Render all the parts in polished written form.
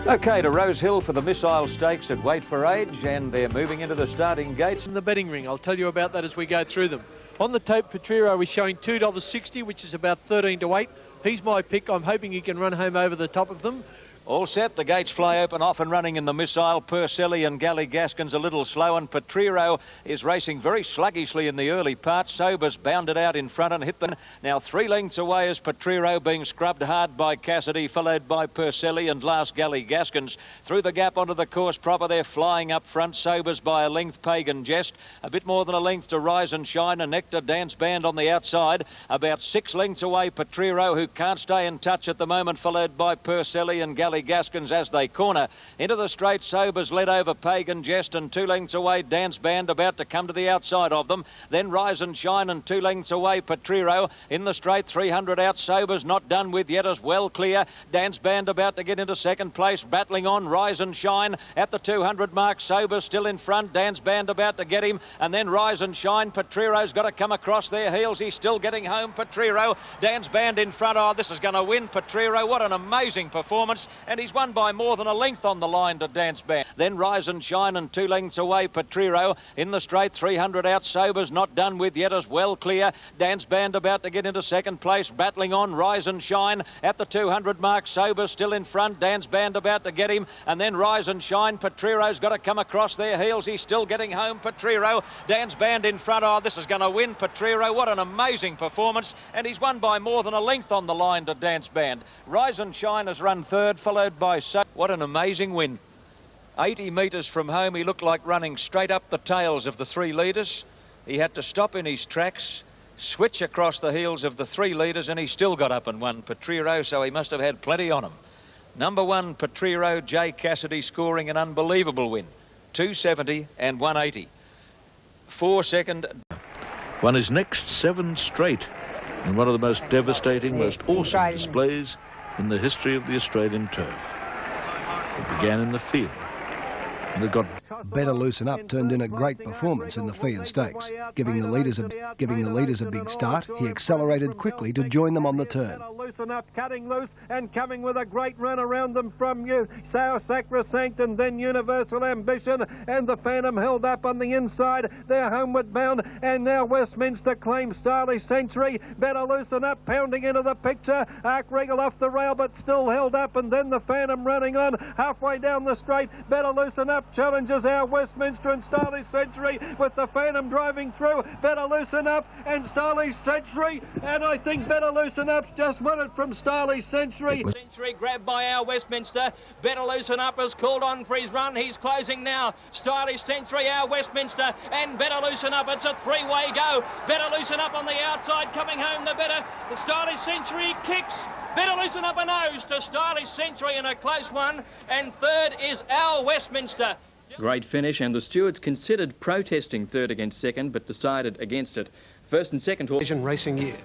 Okay, to Rose Hill for the Missile Stakes at Wait for Age, and they're moving into the starting gates. In the betting ring, I'll tell you about that as we go through them. On the tape, Petriro is showing $2.60, which is about 13 to 8. He's my pick. I'm hoping he can run home over the top of them. All set, the gates fly open, off and running in the Missile. Purcelli and Gally Gaskins a little slow, and Petriro is racing very sluggishly in the early part. Sobers bounded out in front and hit them. Now 3 lengths away is Petriro, being scrubbed hard by Cassidy, followed by Purcelli and last Gally Gaskins. Through the gap onto the course proper, they're flying up front. Sobers by a length, Pagan Jest. A bit more than a length to Rise and Shine, and Nectar Dance Band on the outside. About 6 lengths away, Petriro, who can't stay in touch at the moment, followed by Purcelli and Gally Gaskins as they corner into the straight. Sobers led over Pagan Jest, and 2 lengths away Dance Band about to come to the outside of them. Then Rise and Shine, and 2 lengths away Petriro in the straight. 300 out. Sobers not done with yet, as well clear. Dance Band about to get into second place, battling on. Rise and Shine at the 200 mark. Sobers still in front. Dance Band about to get him, and then Rise and Shine. Petriro's got to come across their heels. He's still getting home. Petriro, Dance Band in front. Oh, this is going to win. Petriro, what an amazing performance, and he's won by more than a length on the line to Dance Band. Then Rise and Shine, and 2 lengths away Petriro in the straight. 300 out. Sobers not done with yet, as well clear. Dance Band about to get into second place, battling on. Rise and Shine at the 200 mark. Sobers still in front. Dance Band about to get him, and then Rise and Shine. Petriro's got to come across their heels. He's still getting home. Petriro, Dance Band in front. Oh, this is going to win. Petriro, what an amazing performance, and he's won by more than a length on the line to Dance Band. Rise and Shine has run third, followed by what an amazing win. 80 metres from home, he looked like running straight up the tails of the 3 leaders. He had to stop in his tracks, switch across the heels of the 3 leaders, and he still got up and won. Petriro, so he must have had plenty on him. Number 1, Petriro, Jay Cassidy scoring an unbelievable win. 270 and 180. 4 second. Won his next 7 straight in one of the most devastating, most awesome displays in the history of the Australian turf. It began in the field, and it got Better Loosen Up turned in a great performance in the Fee and Stakes, giving the leaders a big start. He accelerated quickly to join them on the turn. Loosen Up, cutting loose and coming with a great run around them from you. Sour Sacrosanct, and then Universal Ambition, and the Phantom held up on the inside. They're homeward bound, and now Westminster claims Stylish Century. Better Loosen Up pounding into the picture. Arc Regal off the rail, but still held up, and then the Phantom running on halfway down the straight. Better Loosen Up challenges our Westminster and Stylish Century, with the Phantom driving through. Better Loosen Up and Stylish Century, and I think Better Loosen Up's just won it from Stylish Century. Century grabbed by our Westminster. Better Loosen Up has called on for his run. He's closing now. Stylish Century, our Westminster, and Better Loosen Up. It's a 3-way go. Better Loosen Up on the outside, coming home the better. The Stylish Century kicks. Better Loosen Up a nose to Stylish Century in a close one, and third is our Westminster. Great finish, and the stewards considered protesting third against second, but decided against it. First and second horse. Racing year.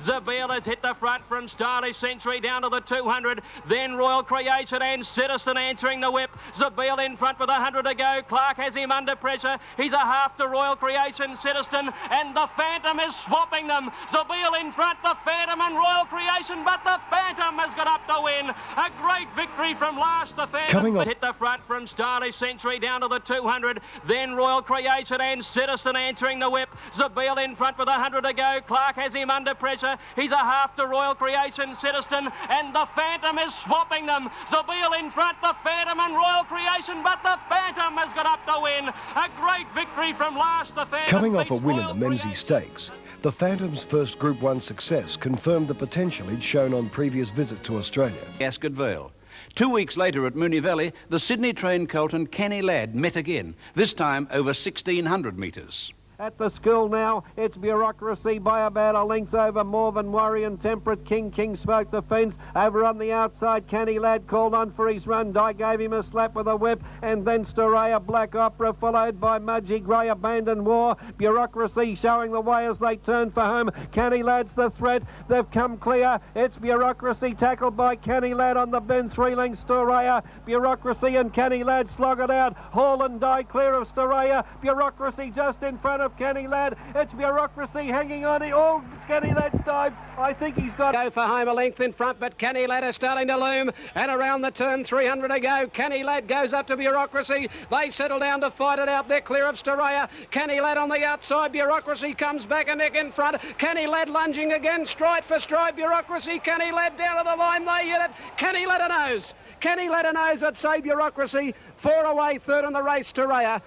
Zabeel has hit the front from Stylish Century down to the 200. Then Royal Creation and Citizen answering the whip. Zabeel in front with 100 to go. Clark has him under pressure. He's a half to Royal Creation, Citizen, and the Phantom is swapping them. Zabeel in front, the Phantom and Royal Creation, but the Phantom has got up to win. A great victory from last. The Phantom hit the front from Stylish Century down to the 200. Then Royal Creation and Citizen answering the whip. Zabeel in front with 100 to go. Clark has him under pressure. He's a half to Royal Creation, Citizen, and the Phantom is swapping them. Zabeel in front, the Phantom and Royal Creation, but the Phantom has got up to win. A great victory from last. The Phantom Coming off a win Royal in the Memsie Stakes, the Phantom's first Group 1 success confirmed the potential he'd shown on previous visit to Australia. Ascot Vale. 2 weeks later at Moonee Valley, the Sydney-trained colt and Canny Lad met again, this time over 1,600 metres. At the school now, it's Bureaucracy by about a length over Morven Worry and Temperate King. King spoke the fence. Over on the outside, Canny Lad called on for his run. Di gave him a slap with a whip, and then Storaya Black Opera, followed by Mudgee Grey, Abandoned War. Bureaucracy showing the way as they turn for home. Canny Lad's the threat. They've come clear. It's Bureaucracy tackled by Canny Lad on the bend. 3 lengths Storaya. Bureaucracy and Canny Lad slog it out. Hall and Di clear of Storaya. Bureaucracy just in front of of Kenny Ladd. It's Bureaucracy hanging on. Oh, Kenny Ladd's dive. I think he's got... Go for home, a length in front, but Kenny Ladd is starting to loom. And around the turn, 300 to go. Kenny Ladd goes up to Bureaucracy. They settle down to fight it out. They're clear of Storaya. Kenny Ladd on the outside. Bureaucracy comes back a neck in front. Kenny Ladd lunging again. Stride for stride. Bureaucracy. Kenny Ladd down to the line. They hit it. Kenny Ladd a nose. Kenny Ladd a nose at say Bureaucracy. 4 away, third in the race, Storaya.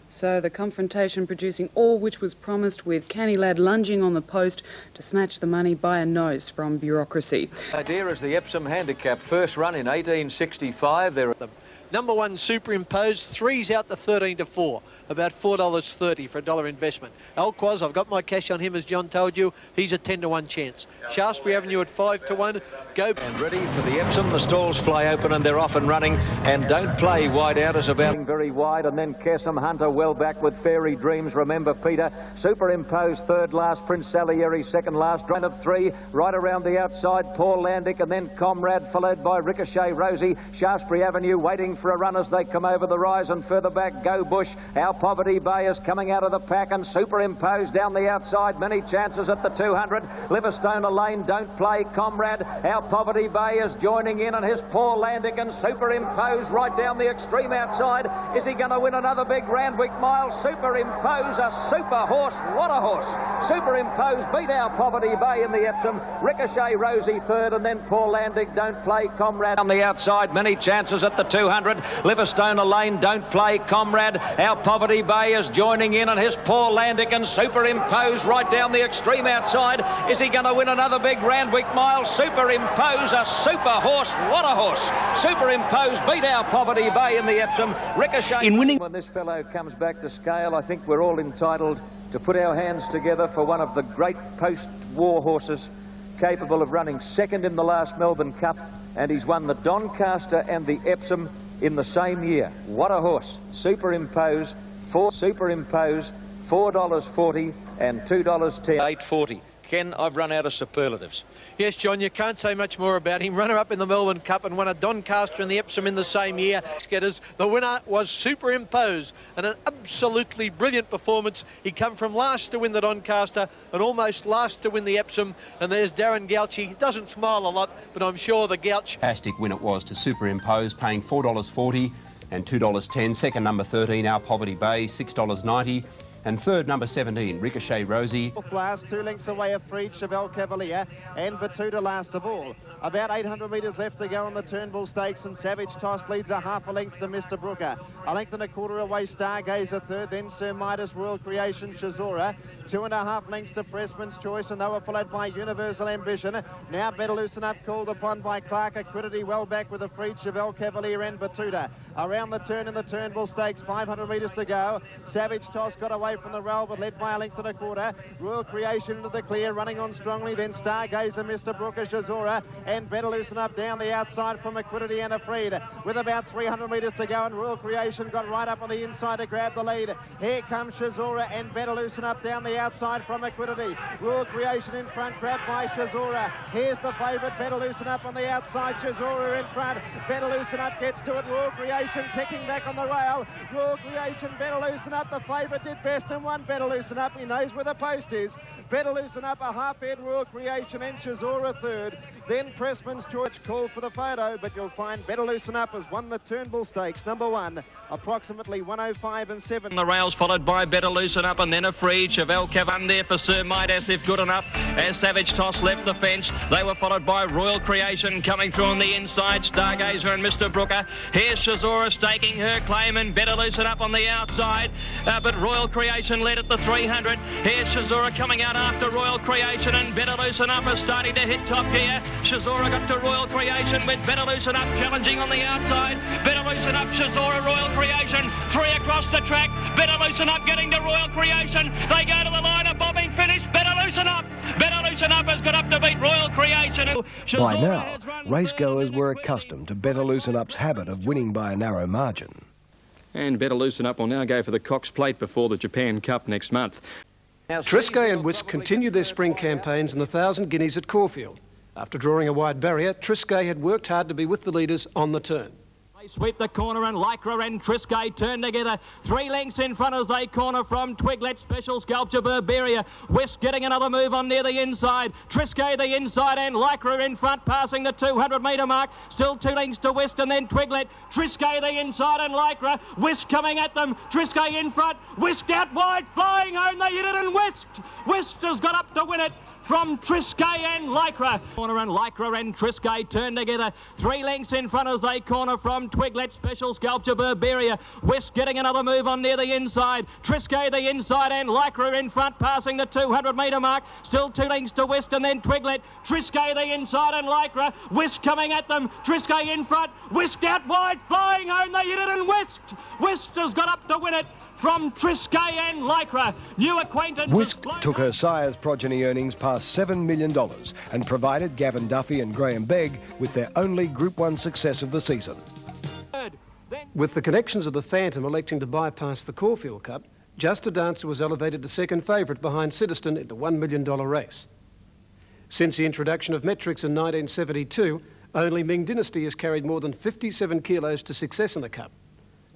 So the confrontation producing all which was promised, with Kenny Ladd lunging on the post to snatch the money by a nose from Bureaucracy. Idea is the Epsom Handicap. First run in 1865. They're at the Number 1 Superimposed, 3's out to 13 to 4, about $4.30 for $1 investment. Alquaz, I've got my cash on him, as John told you. He's a 10 to 1 chance. Shaftesbury Avenue at 5 to 1. Go. And ready for the Epsom. The stalls fly open and they're off and running. And Don't Play wide out is about very wide. And then Kessom Hunter well back with Fairy Dreams. Remember Peter. Superimposed third last. Prince Salieri second last. Run of 3 right around the outside. Paul Landick and then Comrade followed by Ricochet Rosie. Shaftesbury Avenue waiting for a run as they come over the rise, and further back Go Bush. Our Poverty Bay is coming out of the pack, and Superimposed down the outside. Many chances at the 200. Livingstone Lane, Don't Play, Comrade. Our Poverty Bay is joining in, and here's Paul Landick and Superimposed right down the extreme outside. Is he going to win another big Randwick mile? Superimposed, a super horse. What a horse. Superimposed beat Our Poverty Bay in the Epsom. Ricochet Rosie third, and then Paul Landick, Don't Play, Comrade on the outside. Many chances at the 200. Livingstone Lane, Don't Play, Comrade. Our Poverty Bay is joining in, and here's Paul Landick and Superimposed right down the extreme outside. Is he going to win another big Randwick mile? Superimposed, a super horse. What a horse. Superimposed beat Our Poverty Bay in the Epsom. Ricochet. In winning. When this fellow comes back to scale, I think we're all entitled to put our hands together for one of the great post-war horses capable of running second in the last Melbourne Cup, and he's won the Doncaster and the Epsom in the same year. What a horse. Superimposed, $4.40 and $2.10. $8.40. Ken, I've run out of superlatives. Yes, John, you can't say much more about him. Runner-up in the Melbourne Cup and won a Doncaster and the Epsom in the same year. The winner was Superimposed, and an absolutely brilliant performance. He come from last to win the Doncaster and almost last to win the Epsom. And there's Darren Gauchi. He doesn't smile a lot, but I'm sure the Gauch... Fantastic win it was to Superimposed, paying $4.40 and $2.10. Second, number 13, Our Poverty Bay, $6.90. And third, number 17, Ricochet Rosie. Last 2 lengths away of Freed, Chevelle Cavalier and Batuta last of all. About 800 metres left to go on the Turnbull Stakes, and Savage Toss leads a half a length to Mr. Brooker. A length and a quarter away, Stargazer third, then Sir Midas, Royal Creation, Shazora. 2.5 lengths to Pressman's Choice, and they were followed by Universal Ambition. Now Better Loosen Up, called upon by Clark Acquidity, well back with a Freed, Chevelle Cavalier and Batuta. Around the turn in the Turnbull Stakes, 500 metres to go. Savage Toss got away from the rail, but led by a length and a quarter. Royal Creation into the clear, running on strongly, then Stargazer, Mr. Brooker, Shazora, and Better Loosen Up down the outside from Acquidity and Afraid. With about 300 metres to go, and Royal Creation got right up on the inside to grab the lead. Here comes Shazora and Better Loosen Up down the outside from Acquidity. Royal Creation in front, grabbed by Shazora. Here's the favourite, Better Loosen Up on the outside. Shazora in front. Better Loosen Up gets to it. Royal Creation kicking back on the rail. Royal Creation, Better Loosen Up. The favourite did best and won. Better Loosen Up. He knows where the post is. Better Loosen Up, a half-head, Royal Creation and Shazora third. Then Pressman's Choice called for the photo, but you'll find Better Loosen Up has won the Turnbull Stakes, number 1, approximately 105 and 7. The rails followed by Better Loosen Up and then a Free. Chevelle Cavan there for Sir Midas, if good enough. As Savage Toss left the fence, they were followed by Royal Creation coming through on the inside. Stargazer and Mr. Brooker. Here's Shazora staking her claim and Better Loosen Up on the outside. But Royal Creation led at the 300. Here's Shazora coming out after Royal Creation, and Better Loosen Up is starting to hit top gear. Shazora got to Royal Creation with Better Loosen Up challenging on the outside. Better Loosen Up, Shazora, Royal Creation. 3 across the track. Better Loosen Up getting to Royal Creation. They go to the line, a bobbing finish. Better Loosen Up. Better Loosen Up has got up to beat Royal Creation. By now, racegoers were accustomed to Better Loosen Up's habit of winning by a narrow margin. And Better Loosen Up will now go for the Cox Plate before the Japan Cup next month. Triscay and Wisk continued their spring campaigns in the 1,000 guineas at Caulfield. After drawing a wide barrier, Triscay had worked hard to be with the leaders on the turn. Sweep the corner and Lycra and Triscay turn together. 3 lengths in front as they corner from Twiglet. Special Sculpture Burberia. West getting another move on near the inside. Triscay the inside and Lycra in front passing the 200 metre mark. Still 2 lengths to West and then Twiglet. Triscay the inside and Lycra. West coming at them. Triscay in front. West out wide. Flying home. They hit it and West has got up to win it from Triscay and Lycra. Corner and Lycra and Triscay turn together. 3 lengths in front as they corner from Twiglet. Special Sculpture Burberia. West getting another move on near the inside. Triscay the inside and Lycra in front passing the 200 metre mark. Still 2 lengths to West and then Twiglet. Triscay the inside and Lycra. West coming at them. Triscay in front. West out wide. Flying home. They hit it and West has got up to win it from Triscay and Lycra. New acquaintance. Whisk took her sire's progeny earnings past $7 million and provided Gavin Duffy and Graham Begg with their only Group 1 success of the season. With the connections of the Phantom electing to bypass the Caulfield Cup, Just a Dancer was elevated to second favourite behind Citizen in the $1 million race. Since the introduction of metrics in 1972, only Ming Dynasty has carried more than 57 kilos to success in the Cup.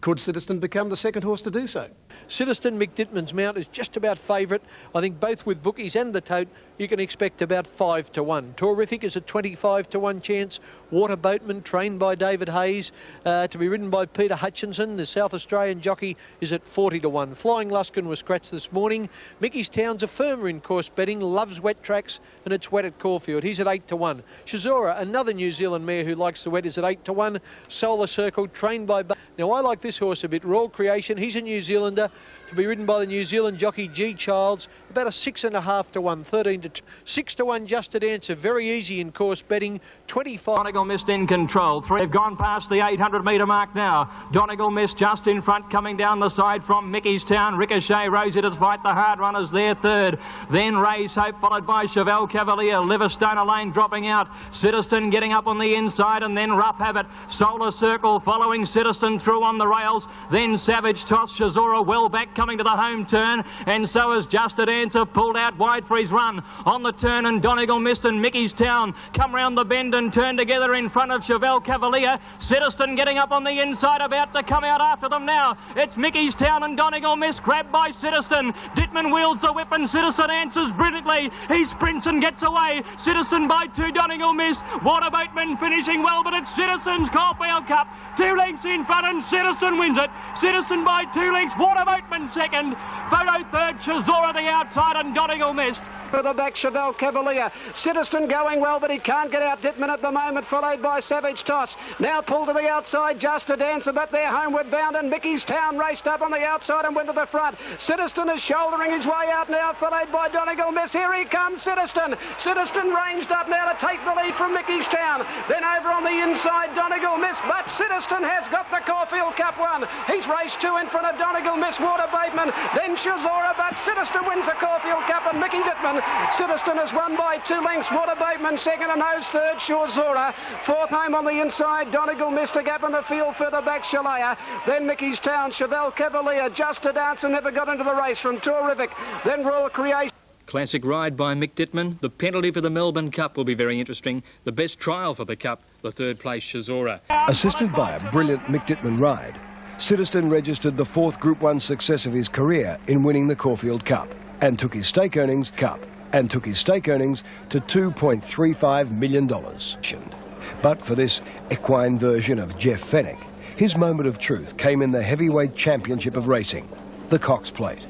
Could Citizen become the second horse to do so? Citizen, Mick Dittman's mount is just about favourite. I think both with bookies and the tote, you can expect about 5 to 1. Terrific is a 25 to 1 chance. Water Boatman, trained by David Hayes, to be ridden by Peter Hutchinson. The South Australian jockey is at 40 to 1. Flying Luskin was scratched this morning. Mickey's Town's a firmer in course betting, loves wet tracks, and it's wet at Caulfield. He's at 8 to 1. Shazora, another New Zealand mare who likes the wet, is at 8 to 1. Solar Circle, trained by... Now, I like this horse a bit. Royal Creation, he's a New Zealander, to be ridden by the New Zealand jockey G. Childs, about a 6.5 to 1, 13 to 2. 6 to 1 Just a Dancer, very easy in course betting, 25. Donegal Mist in control. 3 have gone past the 800 metre mark now. Donegal Mist just in front, coming down the side from Mickey's Town. Ricochet, Rosie to fight the hard runners there third. Then Ray's Hope, followed by Chevelle Cavalier. Liverstone Lane dropping out. Citizen getting up on the inside, and then Rough Habit. Solar Circle following Citizen through on the rails. Then Savage Toss. Shazora well back, coming to the home turn, and so is Just a Dancer, pulled out wide for his run on the turn, and Donegal Mist and Mickey's Town come round the bend and turn together in front of Chevelle Cavalier. Citizen getting up on the inside, about to come out after them now. It's Mickey's Town and Donegal Mist, grabbed by Citizen. Dittman wields the whip and Citizen answers brilliantly. He sprints and gets away. Citizen by 2, Donegal Mist. Water Boatman finishing well, but it's Citizen's Caulfield Cup. 2 lengths in front and Citizen wins it. Citizen by 2 lengths, Water Boatman second. Photo third, Shazora the outside and Donegal Mist. Further back, Chevelle Cavalier. Citizen going well, but he can't get out Dittman at the moment, followed by Savage Toss. Now pulled to the outside, Just a Dancer, but they're homeward bound, and Mickey's Town raced up on the outside and went to the front. Citizen is shouldering his way out now, followed by Donegal Mist. Here he comes, Citizen. Citizen ranged up now to take the lead from Mickey's Town. Then over on the inside, Donegal Mist, but Citizen has got the Caulfield Cup one. He's raced 2 in front of Donegal Mist, Water Bateman, then Shazora, but Citizen wins the Caulfield Cup, and Mickey Dittman. Citizen has won by 2 lengths. Water Bateman second, and Nose third, Shazora. Fourth home on the inside, Donegal Mist a gap in the field, further back Shalaya. Then Mickey's Town, Chevelle Cavalier, Just a Dancer never got into the race from Terrific. Then Royal Creation. Classic ride by Mick Dittman. The penalty for the Melbourne Cup will be very interesting. The best trial for the Cup, the third place Shazora. Assisted by a brilliant Mick Dittman ride, Citizen registered the 4th Group 1 success of his career in winning the Caulfield Cup and took his stake earnings to $2.35 million. But for this equine version of Jeff Fennick, his moment of truth came in the heavyweight championship of racing, the Cox Plate.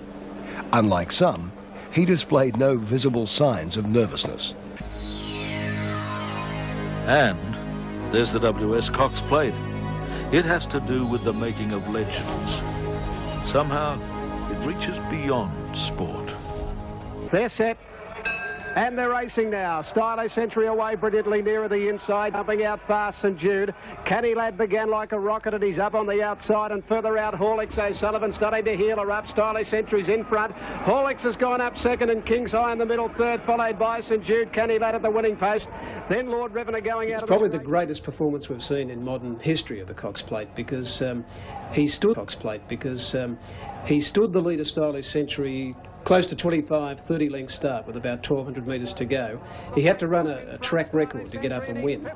Unlike some, he displayed no visible signs of nervousness. And there's the WS Cox Plate. It has to do with the making of legends. Somehow, it reaches beyond sport. They're set. And they're racing now. Stylish Century away brilliantly nearer the inside, jumping out fast St Jude. Canny Lad began like a rocket, and he's up on the outside, and further out Horlicks O'Sullivan starting to heel her up. Stylish Century's in front. Horlicks has gone up second, and King's Eye in the middle third, followed by St Jude. Canny Lad at the winning post. Then Lord Revenant going out. It's probably the greatest performance we've seen in modern history of the Cox Plate, because he stood the leader Stylish Century close to 25, 30 length start with about 1,200 metres to go. He had to run a track record to get up and win.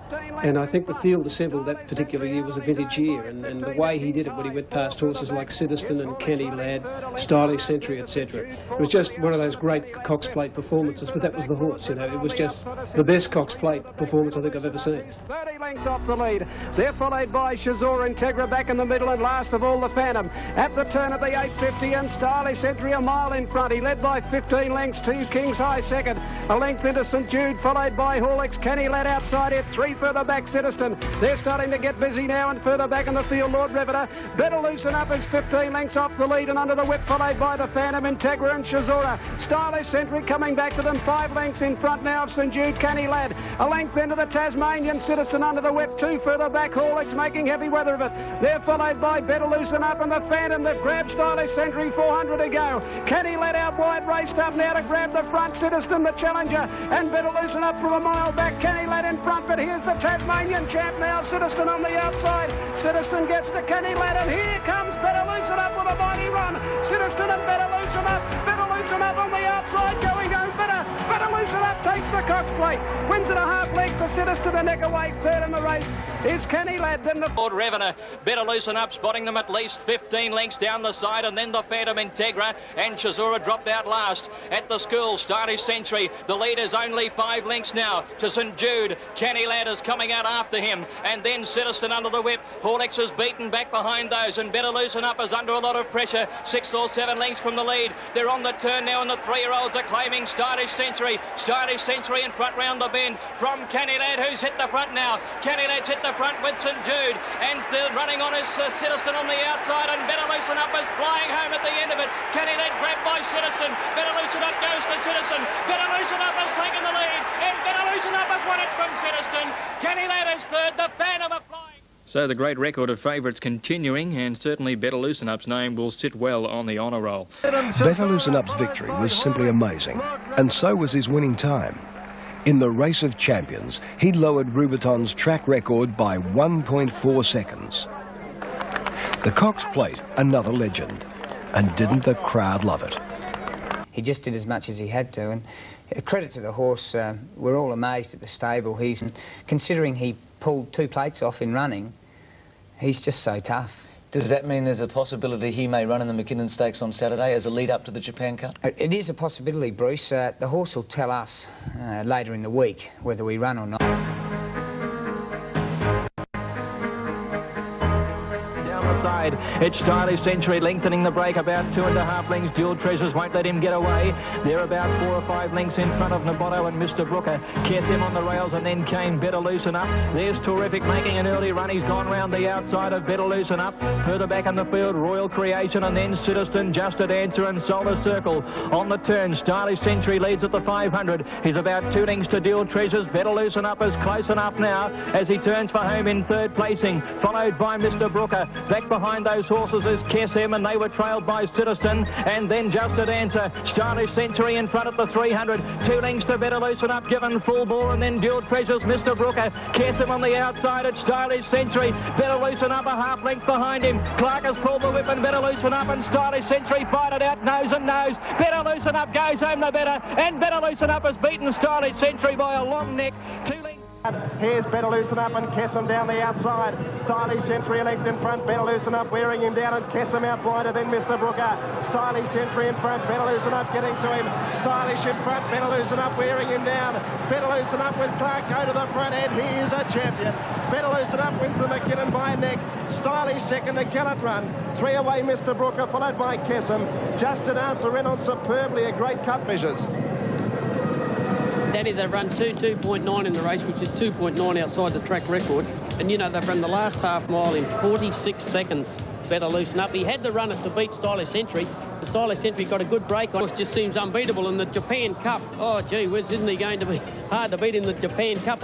And I think the field assembled that particular year was a vintage year, and the way he did it when he went past horses like Citizen and Kenny Ladd, Stylish Century, etc. It was just one of those great Cox Plate performances, but that was the horse, you know. It was just the best Cox Plate performance I think I've ever seen. 30 lengths off the lead. They're followed by Shazor Integra back in the middle, and last of all the Phantom. At the turn of the 850 and Stylish Century a mile in front. He led by 15 lengths, 2 Kings High second. A length into St Jude, followed by Horlicks. Kenny Ladd outside it, 3 further back Citizen. They're starting to get busy now, and further back in the field Lord Riveter. Better Loosen Up is 15 lengths off the lead, and under the whip followed by the Phantom, Integra and Shazora. Stylish Century coming back to them, 5 lengths in front now of St Jude, Kenny Ladd. A length into the Tasmanian Citizen under the whip, 2 further back Horlicks making heavy weather of it. They're followed by Better Loosen Up and the Phantom that grabbed Stylish Century, 400 to go. Kenny Ladd out wide, raced up now to grab the front, Citizen the challenger, and Better Loosen Up from a mile back. Kenny Ladd in front, but here's the Tasmanian champ now, Citizen on the outside. Citizen gets to Kenny Ladd, and here comes Better Loosen Up with a mighty run. Citizen and Better Loosen Up. Better Loosen Up on the outside, going home better. Better Loosen Up takes the Cox Plate, wins it a half length to Citizen, a neck away. Third in the race is Kenny Ladd. Then the Lord Riveter. Better Loosen Up, spotting them at least 15 lengths down the side, and then the Phantom Integra, and Shazura dropped out last. At the school, Stylish Century, the lead is only 5 lengths now to St Jude. Kenny Ladd is coming out after him, and then Citizen under the whip. Horlicks is beaten back behind those, and Better Loosen Up is under a lot of pressure, 6 or 7 lengths from the lead. They're on the turn now, and the 3-year-olds are claiming Stylish Century. Stylish Century in front round the bend from Kenny Ladd, who's hit the front now. Kenny Ladd's hit the front with St Jude, and still running on his Citizen on the outside, and Better Loosen Up is flying home at the end of it. Kenny Ladd grabbed by Citizen. Better Loosen Up goes to Citizen. Better Loosen Up has taken the lead, and Better Loosen Up has won it from Citizen. Kenny Ladd is third. The Phantom are flying. So the great record of favourites continuing, and certainly Better Loosen Up's name will sit well on the honour roll. Better Loosen Up's victory was simply amazing, and so was his winning time. In the Race of Champions, he lowered Rubiton's track record by 1.4 seconds. The Cox Plate, another legend. And didn't the crowd love it? He just did as much as he had to, and credit to the horse, we're all amazed at the stable. Considering he pulled 2 plates off in running, he's just so tough. Does that mean there's a possibility he may run in the McKinnon Stakes on Saturday as a lead-up to the Japan Cup? It is a possibility, Bruce. The horse will tell us later in the week whether we run or not. Side. It's Stylish Century lengthening the break about 2.5 lengths. Dual Treasures won't let him get away. They're about 4 or 5 lengths in front of Naboto and Mr Brooker. Kept him on the rails, and then came Better Loosen Up. There's Terrific making an early run. He's gone round the outside of Better Loosen Up. Further back in the field, Royal Creation, and then Citizen, Just a Dancer and Solar Circle. On the turn, Stylish Century leads at the 500. He's about 2 lengths to Dual Treasures. Better Loosen Up is close enough now as he turns for home in 3rd placing, followed by Mr Brooker. Back behind those horses is KSM, and they were trailed by Citizen, and then Just a Dancer. Stylish Century in front at the 300. 2 lengths to Better Loosen Up, given full bore, and then Dual Treasures, Mr Brooker. KSM on the outside at Stylish Century. Better Loosen Up a half length behind him. Clark has pulled the whip, and Better Loosen Up and Stylish Century fight it out nose and nose. Better Loosen Up goes home the better, and Better Loosen Up has beaten Stylish Century by a long neck. 2 lengths. Here's Better Loosen Up and Kessam down the outside. Stylish Century length in front. Better Loosen Up wearing him down, and Kessam out wider than Mr Brooker. Stylish Century in front. Better Loosen Up getting to him. Stylish in front. Better Loosen Up wearing him down. Better Loosen Up with Clark go to the front end. He is a champion. Better Loosen Up wins the McKinnon by a neck. Stylish second to Kellett Run. 3 away Mr Brooker, followed by Kessam. Just a Dancer in on superbly. A great cup measures. Danny, they've run 2.9 in the race, which is 2.9 outside the track record. And, you know, they've run the last half mile in 46 seconds. Better Loosen Up. He had to run it to beat Stylish Century. The Stylish Century got a good break on it. Just seems unbeatable in the Japan Cup. Oh, gee whiz, isn't he going to be hard to beat in the Japan Cup?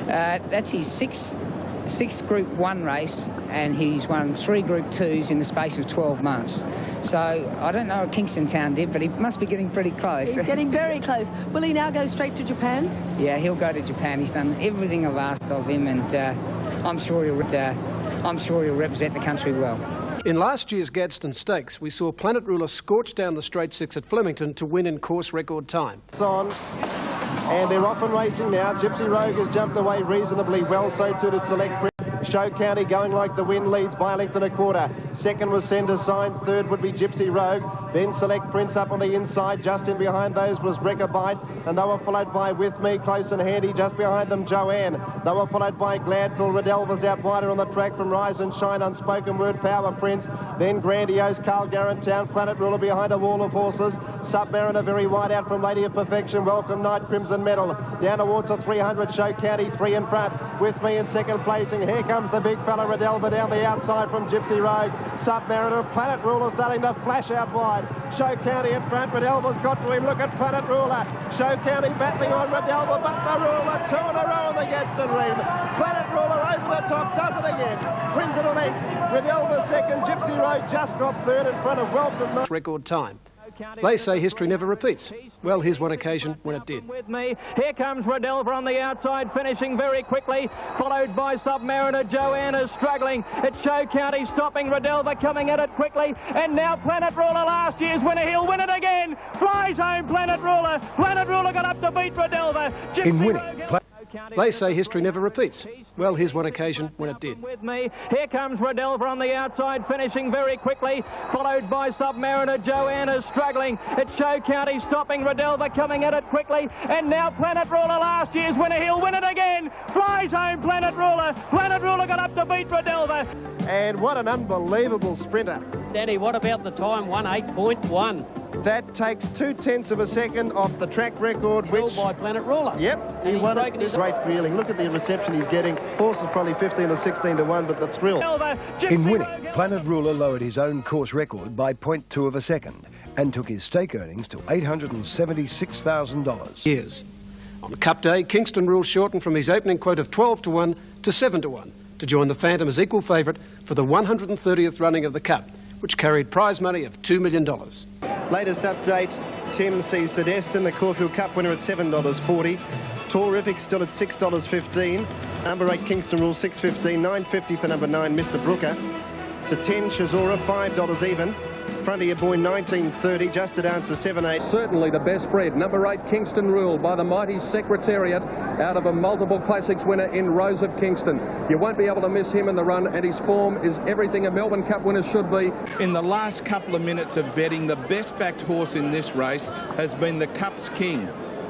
That's his sixth Group 1 race, and he's won 3 Group 2s in the space of 12 months. So I don't know what Kingston Town did, but he must be getting pretty close. He's getting very close. Will he now go straight to Japan? Yeah, he'll go to Japan. He's done everything I've asked of him, and I'm sure he'll represent the country well. In last year's Gadsden Stakes, we saw Planet Ruler scorch down the straight six at Flemington to win in course record time. And they're off and racing now. Gypsy Rogue has jumped away reasonably well, so too did Select Prince. Show County going like the wind, leads by a length and a quarter. Second was Sender Sign, third would be Gypsy Rogue. Then Select Prince up on the inside. Just in behind those was Brecker Bite, and they were followed by With Me, close and handy. Just behind them, Joanne. They were followed by Gladful. Riddell was out wider on the track from Rise and Shine, Unspoken Word, Power Prince. Then Grandiose, Carl Garrett-Town, Planet Ruler behind a wall of horses. Submariner very wide out from Lady of Perfection, Welcome Night, Crimson Medal. Down towards the 300, Show County, 3 in front. With Me in second placing. Here comes the big fella, Redelva, down the outside from Gypsy Rogue. Submariner, Planet Ruler starting to flash out wide. Show County in front, Redelva's got to him. Look at Planet Ruler. Show County battling on Redelva, but the Ruler, 2 in a row in the Gadsden Rim. Planet Ruler over the top, does it again. Wins it a length. Redelva second, Gypsy Rogue just got third in front of Welcome Night. Record time. They say history never repeats. Well, here's one occasion when it did. With me, here comes Redelva on the outside, finishing very quickly, followed by Submariner. Joanne is struggling. It's Show County stopping, Redelva coming at it quickly, and now Planet Ruler, last year's winner, he'll win it again. Flies home, Planet Ruler. Planet Ruler got up to beat Redelva. In winning, they say history never repeats. Well, here's one occasion when it did. With me, here comes Redelva on the outside, finishing very quickly, followed by Submariner. Joanne is struggling. It's Show County stopping, Redelva coming at it quickly, and now Planet Ruler, last year's winner, he'll win it again. Flies home, Planet Ruler. Planet Ruler got up to beat Redelva. And what an unbelievable sprinter. Danny, what about the time? 1:08.1. That takes 0.2 of a second off the track record, Held by Planet Ruler. Yep, And he won it. Great feeling. Look at the reception he's getting. Horse is probably 15 or 16 to 1, but the thrill. In winning, Planet Ruler lowered his own course record by 0.2 of a second and took his stake earnings to $876,000. Years. On Cup Day, Kingston Rule shortened from his opening quote of 12 to 1 to 7 to 1 to join the Phantom as equal favourite for the 130th running of the Cup, which carried prize money of $2 million. Latest update, Tim sees Sedestin, the Caulfield Cup winner, at $7.40. Torrific still at $6.15. Number 8 Kingston Rule $6.15. $9.50 for number 9 Mr. Brooker. To 10 Shazora, $5 even. Frontier Boy $19.30. Just to Dancer $7.8. Certainly the best bred. Number 8 Kingston Rule by the mighty Secretariat out of a multiple classics winner in Rose of Kingston. You won't be able to miss him in the run, and his form is everything a Melbourne Cup winner should be. In the last couple of minutes of betting, the best backed horse in this race has been the Cup's King.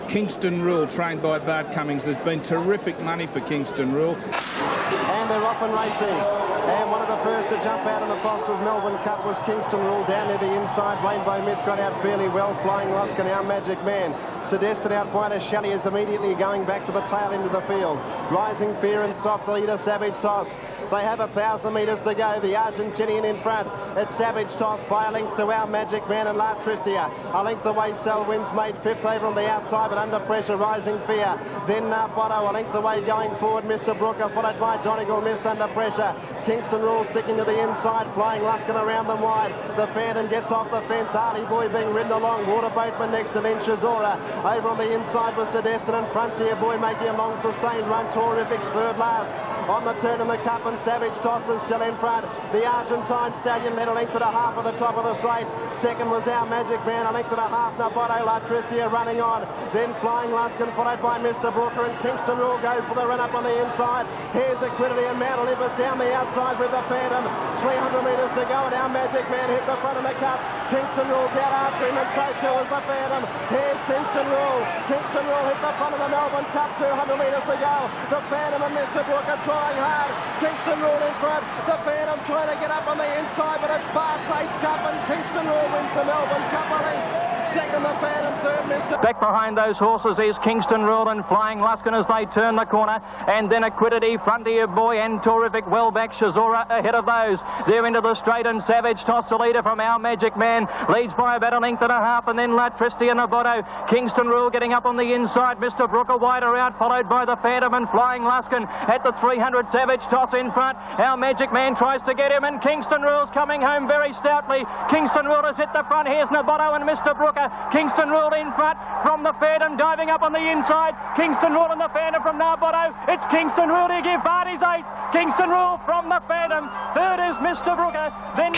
Kingston Rule, trained by Bart Cummings. There's been terrific money for Kingston Rule. And they're off and racing. And one of the first to jump out in the Foster's Melbourne Cup was Kingston Rule down near the inside. Rainbow Myth got out fairly well. Flying Luskin, Our Magic Man. Sedestin out wide as Shelley is immediately going back to the tail end of the field. Rising Fear and Soft, the leader, Savage Toss. They have 1,000 metres to go. The Argentinian in front. It's Savage Toss by a length to Our Magic Man and La Tristia. A length away, Selwyn's made 5th over on the outside, but under pressure, Rising Fear. Then Botto, a length away going forward, Mr. Brooker, followed by Donegal, missed under pressure. Kingston Rule sticking to the inside, Flying Luskin around them wide. The Phantom gets off the fence, Artie Boy being ridden along, Water Boatman next to then Shazora. Over on the inside was Sedestin and Frontier Boy making a long sustained run. Torrific's third last. On the turn in the Cup, and Savage Toss is still in front. The Argentine Stallion led a length and a half at the top of the straight. Second was Our Magic Man, a length and a half. Naboto, La Tristia running on. Then Flying Luskin, followed by Mr. Brooker, and Kingston Rule goes for the run up on the inside. Here's Equity and Mount Olympus down the outside with the Phantom. 300 metres to go, and Our Magic Man hit the front of the Cup. Kingston Rule's out after him, and so too is the Phantom. Here's Kingston Rule. Kingston Rule hit the front of the Melbourne Cup. 200 metres to go. The Phantom and Mr. Brooker trying hard. Kingston Rule in front. The Phantom trying to get up on the inside, but it's Bart's 8th Cup, and Kingston Rule wins the Melbourne Cup. I think second the Phantom, third Mr. Back behind those horses is Kingston Rule and Flying Luskin as they turn the corner, and then Equity, Frontier Boy and Torrific well back. Shazora ahead of those. They're into the straight, and Savage Toss, the leader from Our Magic Man, leads by about a length and a half, and then La Tristia and Naboto. Kingston Rule getting up on the inside. Mr. Brooker wider out, followed by the Phantom and Flying Luskin at the 300. Savage Toss in front. Our Magic Man tries to get him, and Kingston Rule's coming home very stoutly. Kingston Rule has hit the front. Here's Naboto and Mr. Brooker. Brooker. Kingston Rule in front from the Phantom, diving up on the inside. Kingston Rule and the Phantom from Narbotto. It's Kingston Rule to give Barty's 8th. Kingston Rule from the Phantom. Third is Mr. Brooker. Then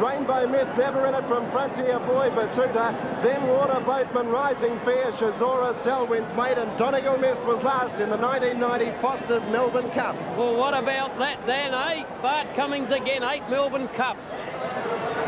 Rainbow Myth never in it from Frontier Boy Batuta. Then Water Boatman Rising Fair. Shazora Selwyn's maiden. Donegal Mist was last in the 1990 Foster's Melbourne Cup. Well, what about that then, eh? Bart Cummings again, 8 Melbourne Cups.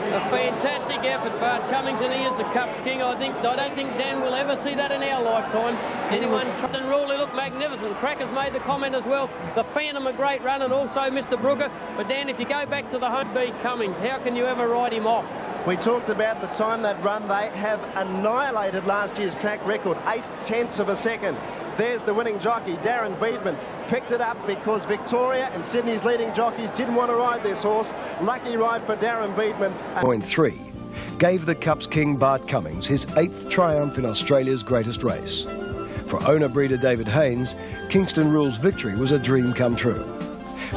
A fantastic effort, Bart Cummings, and he is the Cups King. I don't think Dan will ever see that in our lifetime. Anyone, Captain Rule, look magnificent. Cracker's made the comment as well. The Phantom a great run, and also Mr. Brooker. But Dan, if you go back to the home B Cummings, how can you ever write him off? We talked about the time that run. They have annihilated last year's track record, 0.8 of a second. There's the winning jockey, Darren Beedman. Picked it up because Victoria and Sydney's leading jockeys didn't want to ride this horse. Lucky ride for Darren Beedman. Point 3 gave the Cup's King Bart Cummings his 8th triumph in Australia's greatest race. For owner-breeder David Haynes, Kingston Rule's victory was a dream come true.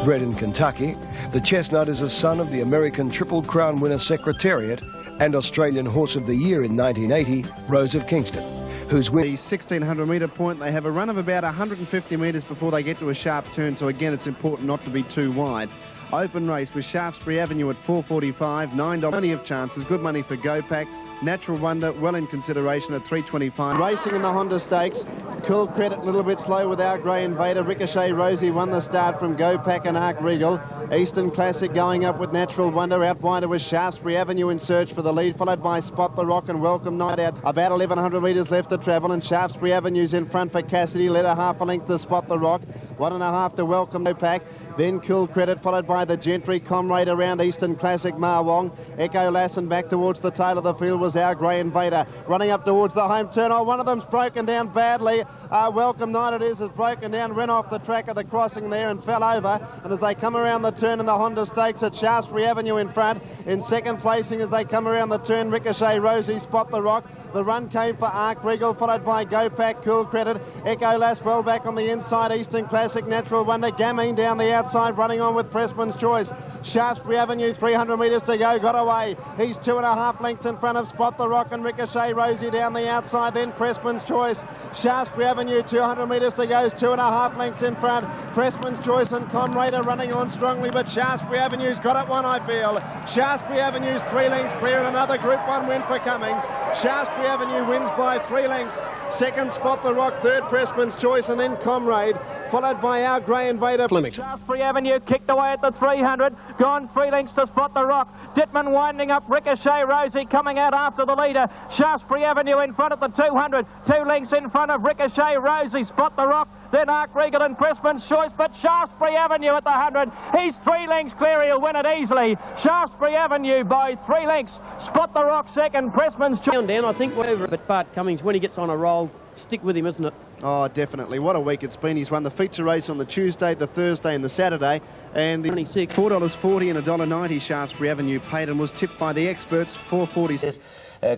Bred in Kentucky, the chestnut is a son of the American Triple Crown winner Secretariat and Australian Horse of the Year in 1980, Rose of Kingston, who's win the 1600 metre point. They have a run of about 150 metres before they get to a sharp turn, so again it's important not to be too wide. Open race with Shaftesbury Avenue at 4.45, $9. Plenty of chances, good money for Gopak. Natural Wonder well in consideration at 3.25. Racing in the Honda Stakes. Cool Credit a little bit slow with Our Grey Invader. Ricochet Rosie won the start from Gopak and Arc Regal. Eastern Classic going up with Natural Wonder. Out wider was Shaftesbury Avenue in search for the lead, followed by Spot the Rock and Welcome Night Out. About 1,100 metres left to travel, and Shaftesbury Avenue's in front for Cassidy. Led a half a length to Spot the Rock. 1.5 to Welcome Gopak. Then Cool Credit, followed by the Gentry. Comrade around Eastern Classic, Marwong. Echo Lassen back towards the tail of the field was Our Grey Invader. Running up towards the home turn. Oh, one of them's broken down badly. Welcome Night It Is has broken down, ran off the track of the crossing there and fell over. And as they come around the turn in the Honda Stakes at Shaftesbury Avenue in front, in second placing as they come around the turn, Ricochet Rosie, Spot the Rock. The run came for Arc Regal, followed by Gopak, Cool Credit. Echo Lass well back on the inside. Eastern Classic, Natural Wonder. Gamine down the outside, running on with Pressman's Choice. Shaftesbury Avenue, 300 metres to go, got away. He's 2.5 lengths in front of Spot the Rock and Ricochet Rosie down the outside. Then Pressman's Choice. Shaftesbury Avenue, 200 metres to go, is 2.5 lengths in front. Pressman's Choice and Comrade are running on strongly, but Shaftesbury Avenue's got it one, I feel. Shaftesbury Avenue's 3 lengths clear and another Group 1 win for Cummings. Shaftesbury Avenue wins by 3 lengths. Second, Spot the Rock. Third, Pressman's Choice, and then Comrade, followed by Our Grey Invader. Shaftesbury Avenue kicked away at the 300, gone 3 lengths to Spot the Rock. Dittman winding up, Ricochet Rosie coming out after the leader. Shaftesbury Avenue in front of the 200, 2 lengths in front of Ricochet Rosie, Spot the Rock. Then Arc Regal and Pressman's Choice, but Shaftesbury Avenue at the 100. He's 3 lengths clear, he'll win it easily. Shaftesbury Avenue by 3 lengths. Spot the Rock second, Pressman's Choice. Down, I think whatever, but Bart Cummings, when he gets on a roll, stick with him, isn't it? Oh, definitely. What a week it's been. He's won the feature race on the Tuesday, the Thursday and the Saturday. And the $4.40 and $1.90 Shaftesbury Avenue paid and was tipped by the experts, $4.40.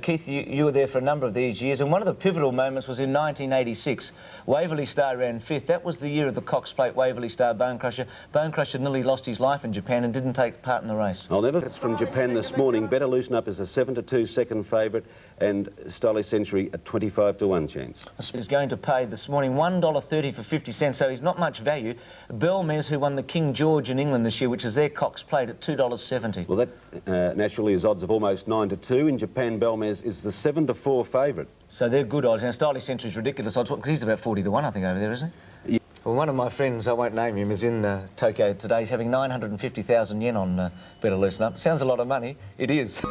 Keith, you were there for a number of these years, and one of the pivotal moments was in 1986. Waverley Star ran 5th. That was the year of the Cox Plate Waverley Star Bone Crusher. Bone Crusher nearly lost his life in Japan and didn't take part in the race. I'll never. It's from Japan this morning. Better Loosen Up is a 7-2 second favourite, and Stylish Century a 25-1 chance. He's going to pay this morning $1.30 for 50 cents, so he's not much value. Belmez, who won the King George in England this year, which is their Cox Plate, at $2.70. Well, that naturally is odds of almost 9-2. In Japan, Belmez is the 7-4 favourite. So they're good odds. Now, Stylish Century's ridiculous odds. He's about 40-1, I think, over there, isn't he? Yeah. Well, one of my friends, I won't name him, is in Tokyo today. He's having 950,000 yen on Better Loosen Up. Sounds a lot of money. It is.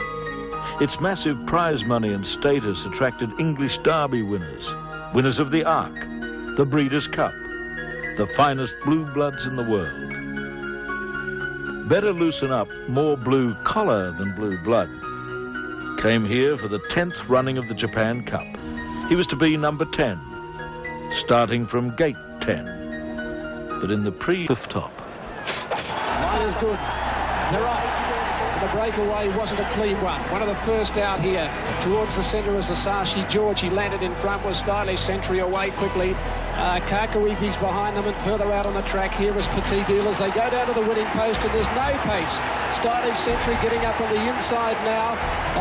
Its massive prize money and status attracted English Derby winners, winners of the Arc, the Breeders' Cup, the finest blue bloods in the world. Better Loosen Up, more blue collar than blue blood, came here for the 10th running of the Japan Cup. He was to be number 10, starting from gate 10, but in the pre-cliff top. Line is good. They're off. The breakaway wasn't a clean one. One of the first out here towards the centre was Asashi George. He landed in front, was Stylish Century away quickly. Kakawipi's behind them and further out on the track. Here is Petit Deal as they go down to the winning post, and there's no pace. Stylish Century getting up on the inside now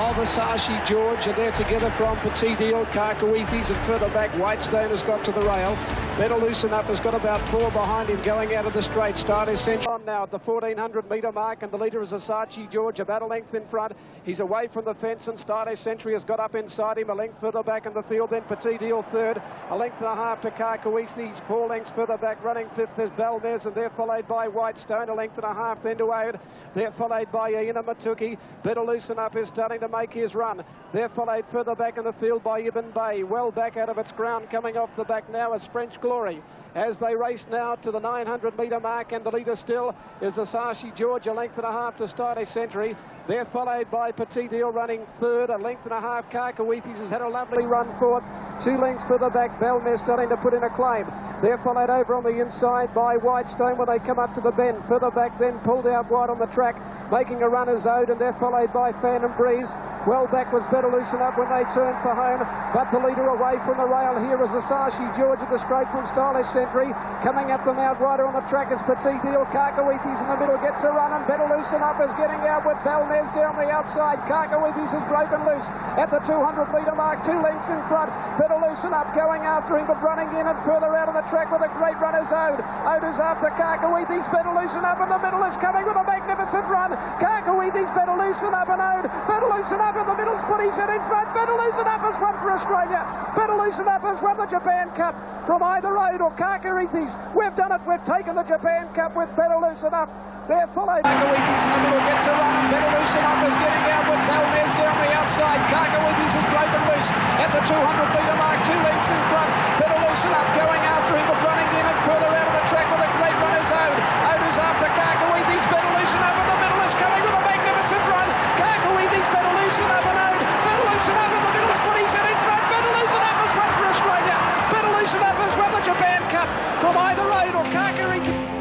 of Asashi George, and they're together from Petit Deal, Kakawipi's, and further back Whitestone has got to the rail. Better Loosen Up has got about 4 behind him going out of the straight. Stylish Century on now at the 1400 metre mark, and the leader is Asashi George, about a length in front. He's away from the fence, and Stylish Century has got up inside him, a length further back in the field. Then Petit Deal third, a length and a half to Kakawipi's, 4 lengths further back. Running fifth is Belnez, and they're followed by Whitestone, a length and a half then to Ode. They're followed by Iana Matuki. Better Loosen Up is starting to make his run. They're followed further back in the field by Ibn Bay. Well back out of its ground, coming off the back now is French Glory. As they race now to the 900 metre mark, and the leader still is Asashi George, a length and a half to Stylish Century. They're followed by Petit Deal running third, a length and a half. Kakawipi's has had a lovely run fourth. 2 lengths further back, Belnez starting to put in a claim. They're followed over on the inside by Whitestone when they come up to the bend. Further back then, pulled out wide on the track, making a run as Ode, and they're followed by Phantom Breeze. Well back was Better Loosen Up when they turned for home, but the leader away from the rail here is Asashi George at the straight from Stylish Century. Coming up the outrider on the track is Petit Deal. Kakawipi's in the middle, gets a run, and Better Loosen Up is getting out with Belnez down the outside. Kakawipi's has broken loose at the 200 metre mark, 2 lengths in front. Better Loosen Up going after him, but running in and further out on the track with a great run is Ode. Ode is after Kakawipi's. Better Loosen Up in the middle is coming with a magnificent run. Kakawipi's, Better Loosen Up and Ode. Better Loosen Up in the middle's put his head in front. Better Loosen Up has won for Australia. Better Loosen Up has won the Japan Cup from either Ode or Kakawipi's. We've done it. We've taken the Japan Cup with Better Loosen Up. They're followed. Kakawipi's in the middle, gets a run. Better Loosen Up is getting out with Belnez down the outside. Kakawipi's has broken loose at the 200 metre mark, 2 lengths in front. Better Loosen Up going after him, but running in and further out of the track with a great run is Ode. Ode is after Kakawipi's. Better Loosen Up in the middle is coming with a magnificent run. Kakawipi's, Better Loosen Up and Ode. Better Loosen Up in the middle has put his head in front. Better Loosen Up has won for Australia. Better Loosen Up has won the Japan Cup from either Ode or Kakawipi's.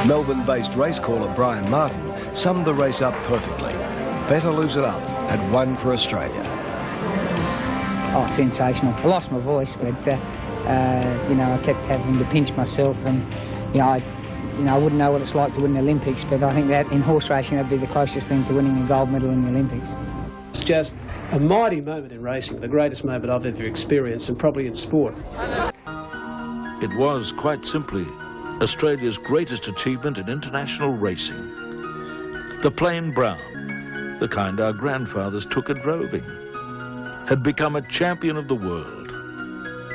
Melbourne-based race caller Brian Martin summed the race up perfectly. Better Loosen Up had won for Australia. Oh, sensational. I lost my voice, but, you know, I kept having to pinch myself, and, I wouldn't know what it's like to win the Olympics, but I think that in horse racing that'd be the closest thing to winning a gold medal in the Olympics. It's just a mighty moment in racing, the greatest moment I've ever experienced, and probably in sport. It was, quite simply, Australia's greatest achievement in international racing. The plain brown, the kind our grandfathers took at Roving, had become a champion of the world.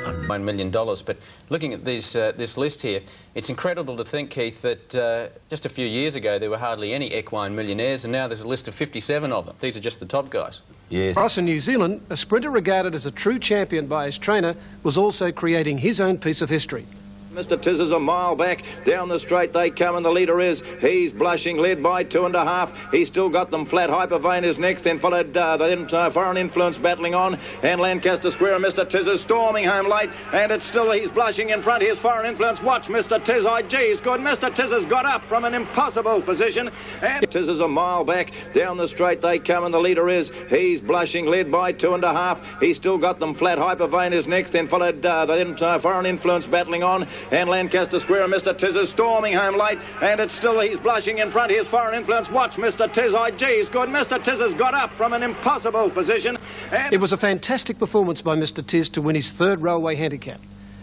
$1 million, but looking at this list here, it's incredible to think, Keith, that just a few years ago there were hardly any equine millionaires, and now there's a list of 57 of them. These are just the top guys. Yes. For us in New Zealand, a sprinter regarded as a true champion by his trainer was also creating his own piece of history. Mr. Tiz is a mile back. Down the straight they come, and the leader he's blushing, led by 2.5. He's still got them flat. Hypervane is next, then followed the Foreign Influence battling on, and Lancaster Square. And Mr. Tiz is storming home late, and it's still, he's blushing in front. Here's Foreign Influence. Watch Mr. Tiz. He's good. Mr. Tiz has got up from an impossible position, and Tiz is a mile back. Down the straight they come, and the leader he's blushing, led by 2.5. He's still got them flat. Hypervane is next, then followed the Foreign Influence battling on, and Lancaster Square. And Mr. Tiz is storming home late, and it's still, he's blushing in front. Here's Foreign Influence. Watch Mr. Tiz. He's good. Mr. Tiz has got up from an impossible position. And it was a fantastic performance by Mr. Tiz to win his 3rd railway handicap.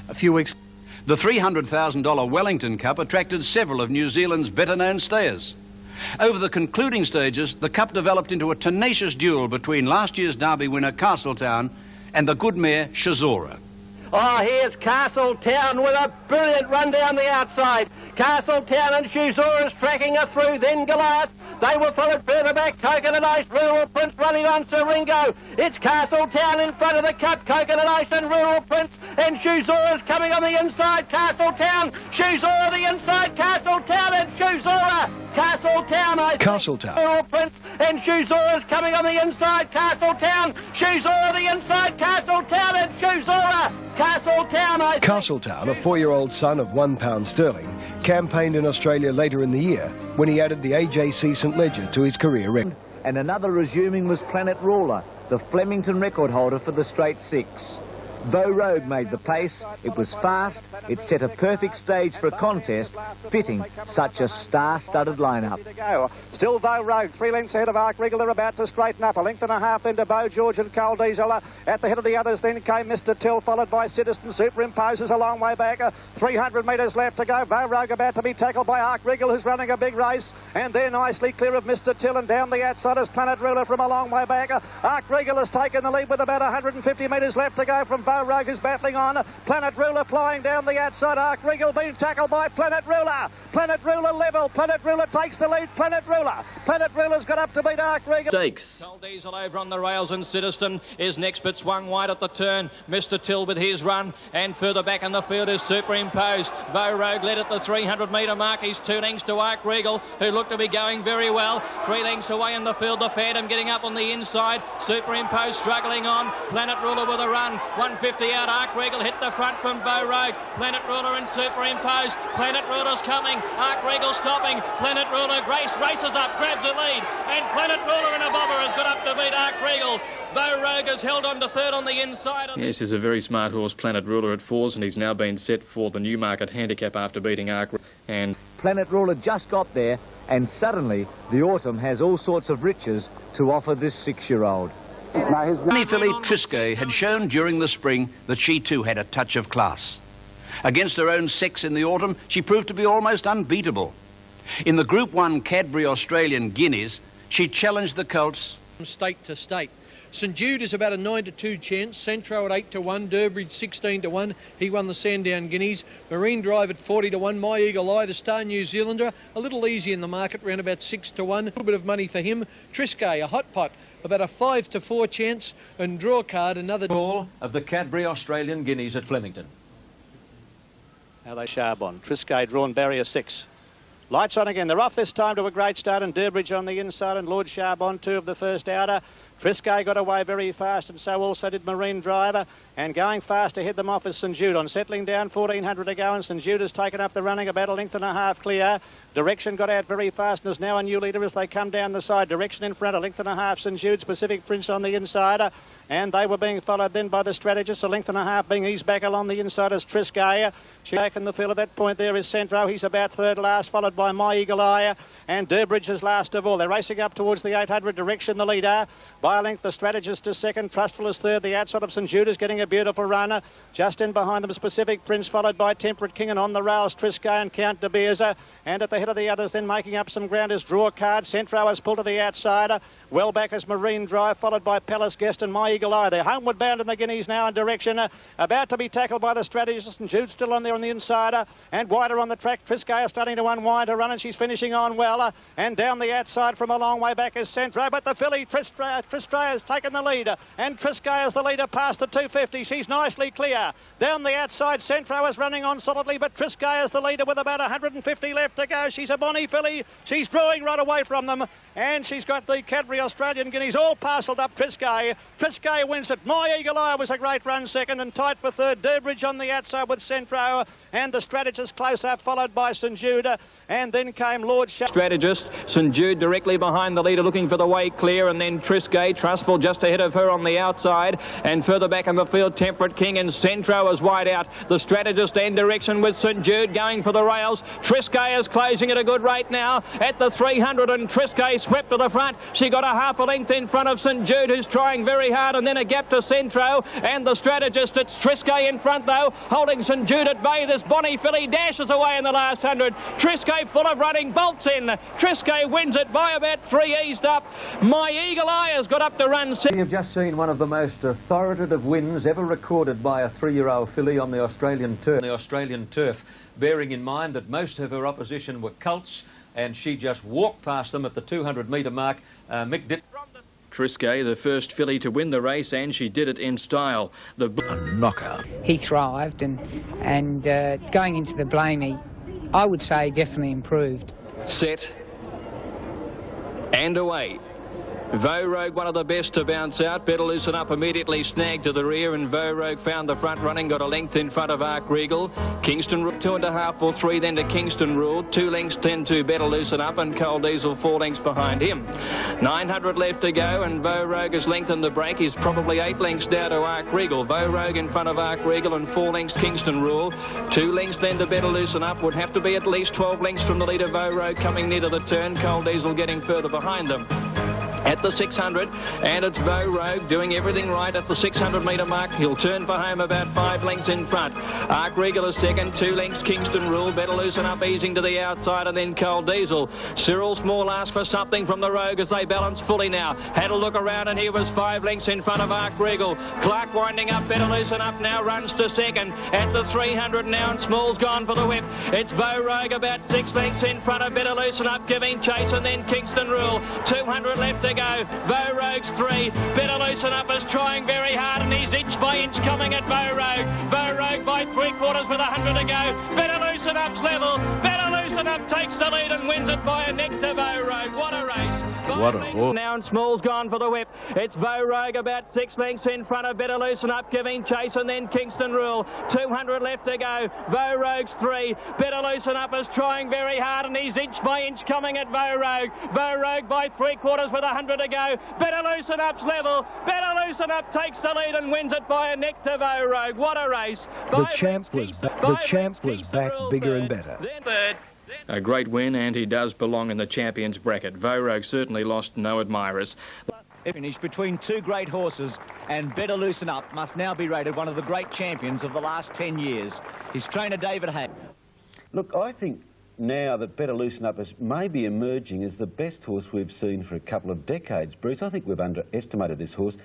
A few weeks... The $300,000 Wellington Cup attracted several of New Zealand's better-known stayers. Over the concluding stages, the Cup developed into a tenacious duel between last year's Derby winner Castletown and the good mare Shazora. Oh, here's Castletown with a brilliant run down the outside. Castletown and Shuzora's tracking her through, then Goliath. They were followed further back. Coconut Ice, Rural Prince running on Siringo. It's Castletown in front of the Cup. Coconut Ice and Rural Prince, and Shuzora's coming on the inside. Castletown, Shuzora the inside. Castletown and Shuzora. Castletown, Rural Prince, and Shuzora's coming on the inside. Castletown, Shuzora the inside. Castletown and Shuzora. Castletown, a 4-year-old son of £1 sterling, campaigned in Australia later in the year when he added the AJC St Ledger to his career record. And another resuming was Planet Ruler, the Flemington record holder for the straight 6. Bow Rogue made the pace. It was fast. It set a perfect stage for a contest fitting such a star-studded lineup. Still Bow Rogue, 3 lengths ahead of Ark Regal. They're about to straighten up. A length and a half then to Beau George and Coal Diesel. At the head of the others then came Mr. Till, followed by Citizen Superimposes a long way back. 300 metres left to go. Bow Rogue about to be tackled by Ark Regal, who's running a big race. And they're nicely clear of Mr. Till, and down the outside is Planet Ruler from a long way back. Ark Regal has taken the lead with about 150 metres left to go from Bow Rogue, who's battling on. Planet Ruler flying down the outside. Ark Regal being tackled by Planet Ruler. Planet Ruler level. Planet Ruler takes the lead. Planet Ruler. Planet Ruler's got up to beat Ark Regal. Stakes. Coal Diesel over on the rails, and Citizen is next, but swung wide at the turn. Mr. Till with his run, and further back in the field is Superimposed. Bow Rogue led at the 300 metre mark. He's 2 lengths to Ark Regal, who looked to be going very well. 3 lengths away in the field, the Phantom getting up on the inside. Superimposed struggling on. Planet Ruler with a run. 150 out. Ark Regal hit the front from Bow Rogue. Planet Ruler and Superimposed. Planet Ruler's coming. Ark Regal stopping. Planet Ruler races up, grabs the lead, and Planet Ruler in a bobber has got up to beat Ark Regal. Bow Rogue has held on to third on the inside. Yes, he's a very smart horse, Planet Ruler, at 4s, and he's now been set for the Newmarket handicap after beating Ark. And Planet Ruler just got there, and suddenly the autumn has all sorts of riches to offer this 6-year-old. Bonnie filly Triscay had shown during the spring that she too had a touch of class. Against her own sex in the autumn, she proved to be almost unbeatable. In the Group 1 Cadbury Australian Guineas, she challenged the colts from state to state. St Jude is about a 9-2 chance. Centro at 8-1. Durbridge 16-1. He won the Sandown Guineas. Marine Drive at 40-1. My Eagle Eye, the Star New Zealander, a little easy in the market, around about 6-1. A little bit of money for him. Triscay, a hot pot, about a 5-4 chance. And Draw Card, another ball of the Cadbury Australian Guineas at Flemington. Now they Charbon. Triscay drawn barrier 6. Lights on again. They're off this time to a great start, and Durbridge on the inside and Lord Charbon 2 of the first outer. Triscay got away very fast, and so also did Marine Driver. And going fast to head them off is St Jude. On settling down, 1400 to go, and St Jude has taken up the running about a length and a half clear. Direction got out very fast and is now a new leader as they come down the side. Direction in front, a length and a half. St Jude's Pacific Prince on the inside. And they were being followed then by the strategist, a length and a half being eased back along the inside as Triscay. She back in the field at that point there is Centro. He's about third last, followed by My Eagle Eye. And Durbridge is last of all. They're racing up towards the 800. Direction the leader. By a length, the strategist is second. Trustful is third. The outside of St Jude is getting a beautiful run. Just in behind them is Pacific Prince, followed by Temperate King, and on the rails Triscay and Count de Beers. And at the head of the others then making up some ground is Draw Card. Centro has pulled to the outside. Well back is Marine Drive, followed by Palace Guest and My Eagle Eye. They're homeward bound in the Guineas now in direction. About to be tackled by the strategist, and Jude still on there on the inside. And wider on the track, Triscay is starting to unwind her run, and she's finishing on well. And down the outside from a long way back is Centro, but the filly Triscay has taken the lead. And Triscay is the leader past the 250. She's nicely clear. Down the outside, Centro is running on solidly, but Triscay is the leader with about 150 left to go. She's a bonny filly. She's drawing right away from them. And she's got the Cadbury Australian Guineas all parcelled up. Triscay wins it. My Eagle Eye was a great run second, and tight for third. Durbridge on the outside with Centro, and the strategist close up, followed by St Jude. And then came Lord Strategist, St Jude directly behind the leader, looking for the way clear, and then Triscay, Trustful just ahead of her on the outside, and further back in the field, Temperate King and Centro is wide out. The strategist and direction with St Jude going for the rails. Triscay is closing at a good rate now at the 300, and Triscay swept to the front. She got a half a length in front of St Jude, who's trying very hard, and then a gap to Centro, and the strategist, it's Triscay in front though, holding St Jude at bay. This bonny filly dashes away in the last 100. Triscay full of running, bolts in. Triscay wins it by about 3 eased up. My Eagle Eye has got up to run. You've just seen one of the most authoritative wins ever recorded by a 3-year-old filly on the Australian turf. Bearing in mind that most of her opposition were colts, and she just walked past them at the 200-metre mark. Mick did. Triscay, the first filly to win the race, and she did it in style. The knockout. He thrived, and going into the Blamey, I would say definitely improved. Set and away. Vogue, one of the best to bounce out. Better Loosen Up immediately snagged to the rear, and Vogue found the front running, got a length in front of Arc Regal. Kingston Rule 2.5 or 3 then to Kingston Rule. 2 lengths 10 to Better Loosen Up, and Coal Diesel 4 lengths behind him. 900 left to go, and Vogue has lengthened the break. He's probably 8 lengths down to Arc Regal. Vogue in front of Arc Regal, and 4 lengths Kingston Rule. 2 lengths then to Better Loosen Up. Would have to be at least 12 lengths from the leader Vogue coming near to the turn. Coal Diesel getting further behind them. At the 600, and it's Vogue doing everything right at the 600 metre mark. He'll turn for home about 5 lengths in front. Arc Regal is second, 2 lengths Kingston Rule. Better Loosen Up easing to the outside, and then Coal Diesel. Cyril Small asked for something from the Rogue as they balance fully now. Had a look around, and he was 5 lengths in front of Arc Regal. Clark winding up. Better Loosen Up now runs to second. At the 300 now, and Small's gone for the whip. It's Vogue about 6 lengths in front of Better Loosen Up giving chase, and then Kingston Rule. 200 left to go. Vogue's 3. Better Loosen Up is trying very hard, and he's inch by inch coming at Vogue. Vogue by 3/4 with 100 to go. Better Loosen Up's level. Better Loosen Up takes the lead and wins it by a neck to Vogue. What a race. What a horse. Now, and Small's gone for the whip. It's Vogue about 6 lengths in front of Better Loosen Up giving chase, and then Kingston Rule. 200 left to go. Vogue's 3. Better Loosen Up is trying very hard, and he's inch by inch coming at Vogue. Vogue by 3/4 with 100 to go. Better Loosen Up's level. Better Loosen Up takes the lead and wins it by a neck to Vogue. What a race. The champ was back bigger and better. Third. A great win, and he does belong in the champions bracket. Vogue certainly lost no admirers. Finish between 2 great horses, and Better Loosen Up must now be rated one of the great champions of the last 10 years. His trainer David Hay. Look, I think now that Better Loosen Up is maybe emerging as the best horse we've seen for a couple of decades, Bruce. I think we've underestimated this horse.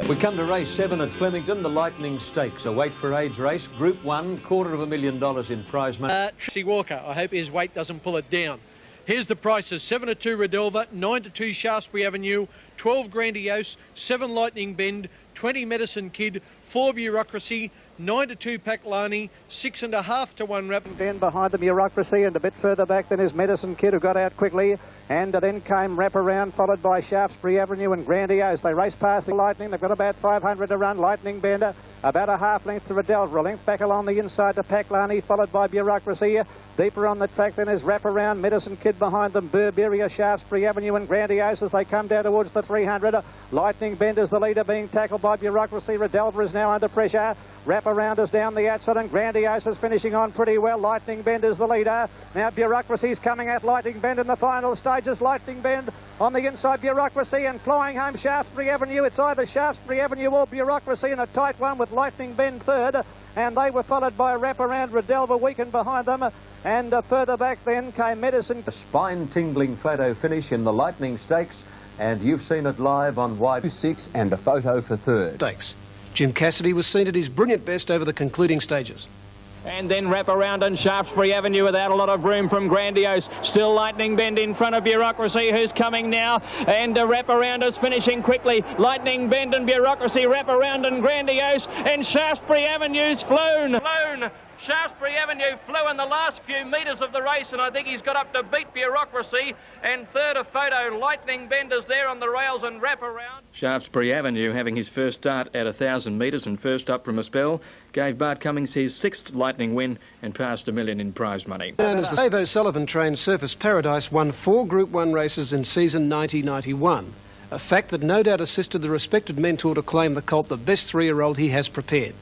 We come to race 7 at Flemington, the Lightning Stakes, a weight for age race. Group 1, $250,000 in prize money. Tracy Walker, I hope his weight doesn't pull it down. Here's the prices: 7-2 Redelva, 9-2 Shaftesbury Avenue, 12 Grandiose, 7 Lightning Bend, 20 Medicine Kid, 4 Bureaucracy, 9-2 Paklani, 6.5 to 1 Rap. Then behind the Bureaucracy, and a bit further back than his Medicine Kid, who got out quickly. And then came Wraparound, followed by Shaftesbury Avenue and Grandiose. They race past the Lightning. They've got about 500 to run. Lightning Bender, about a half length to Redelva. A length back along the inside to Paklani, followed by Bureaucracy. Deeper on the track then is Wraparound, Medicine Kid behind them, Burberry, Shaftesbury Avenue and Grandiose as they come down towards the 300. Lightning Bender's the leader, being tackled by Bureaucracy. Redelva is now under pressure. Wraparound is down the outside, and Grandiose is finishing on pretty well. Lightning Bender's the leader. Now Bureaucracy's coming at Lightning Bend in the final stages. Lightning Bend on the inside, Bureaucracy, and flying home Shaftesbury Avenue. It's either Shaftesbury Avenue or Bureaucracy in a tight one with Lightning Bend third. And they were followed by Wraparound, Redelva weakened behind them. And further back then came Medicine. A spine-tingling photo finish in the Lightning Stakes, and you've seen it live on Wide 6 and a photo for third. Stakes. Jim Cassidy was seen at his brilliant best over the concluding stages. And then Wraparound and Shaftesbury Avenue without a lot of room from Grandiose. Still Lightning Bend in front of Bureaucracy, who's coming now. And Wraparound is finishing quickly. Lightning Bend and Bureaucracy, Wraparound and Grandiose. And Shaftesbury Avenue's flown. Shaftesbury Avenue flew in the last few metres of the race, and I think he's got up to beat Bureaucracy. And third a photo, Lightning Bender's there on the rails and Wraparound. Shaftesbury Avenue, having his first start at 1,000 metres and first up from a spell, gave Bart Cummings his 6th Lightning win and passed $1 million in prize money. Known as the Dave O'Sullivan trained Surface Paradise, won 4 Group 1 races in season 90-91. A fact that no doubt assisted the respected mentor to claim the colt the best 3-year-old he has prepared.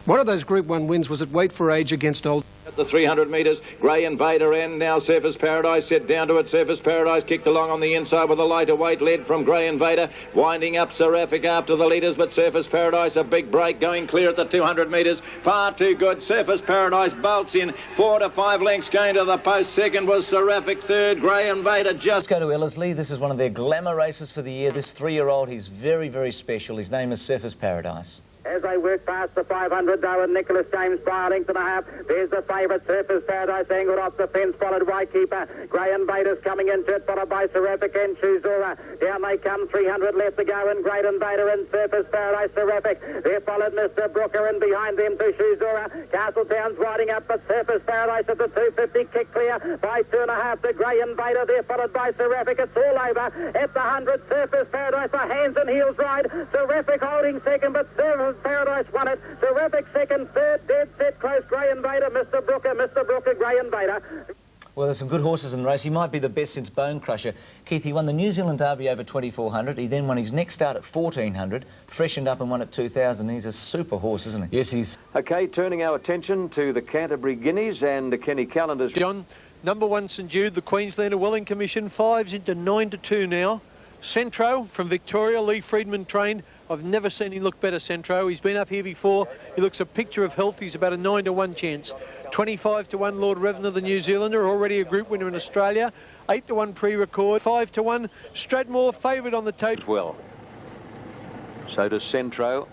One of those Group 1 wins was at weight for age against Old... At the 300 metres, Grey Invader and now Surface Paradise set down to it. Surface Paradise kicked along on the inside with a lighter weight led from Grey Invader, winding up Seraphic after the leaders, but Surface Paradise a big break going clear at the 200 metres. Far too good. Surface Paradise bolts in 4 to 5 lengths going to the post. Second was Seraphic, third Grey Invader. Just go to Ellerslie. This is one of their glamour races for the year. This 3-year-old, he's very, very special. His name is Surface Paradise. as they work past the 500 though, and Nicholas James by a length and a half. There's the favourite, Surfers Paradise, angled off the fence, followed by Keeper. Grey and Vader's coming into it, followed by Seraphic and Chuzora. Down they come, 300 left to go, and Great and Vader and Surfers Paradise, Seraphic. They're followed Mr. Brooker, and behind them to Chuzora. Castletown's riding up, but Surfers Paradise at the 250, kick clear by 2.5 to Grey and Vader. They're followed by Seraphic. It's all over at the 100. Surfers Paradise, a hands and heels ride. Seraphic holding second, but Surfers Paradise won it. Seraphic second, third, dead set close, Grey and Vader, Mr. Brooker, Grey and Vader. Well, there's some good horses in the race. He might be the best since Bone Crusher. Keith, he won the New Zealand Derby over 2,400. He then won his next start at 1,400, freshened up and won at 2,000. He's a super horse, isn't he? Yes, he's... OK, turning our attention to the Canterbury Guineas and Kenny Callender's... John, number 1 St Jude, the Queenslander Welling Commission, 5s into 9-2 now. Centro from Victoria, Lee Friedman trained. I've never seen him look better, Centro. He's been up here before. He looks a picture of health. He's about a 9-1 chance. 25-1 Lord Revenant, the New Zealander, already a group winner in Australia. 8-1 pre-record. 5-1 Stradmore, favoured on the tote. Well, so does Centro.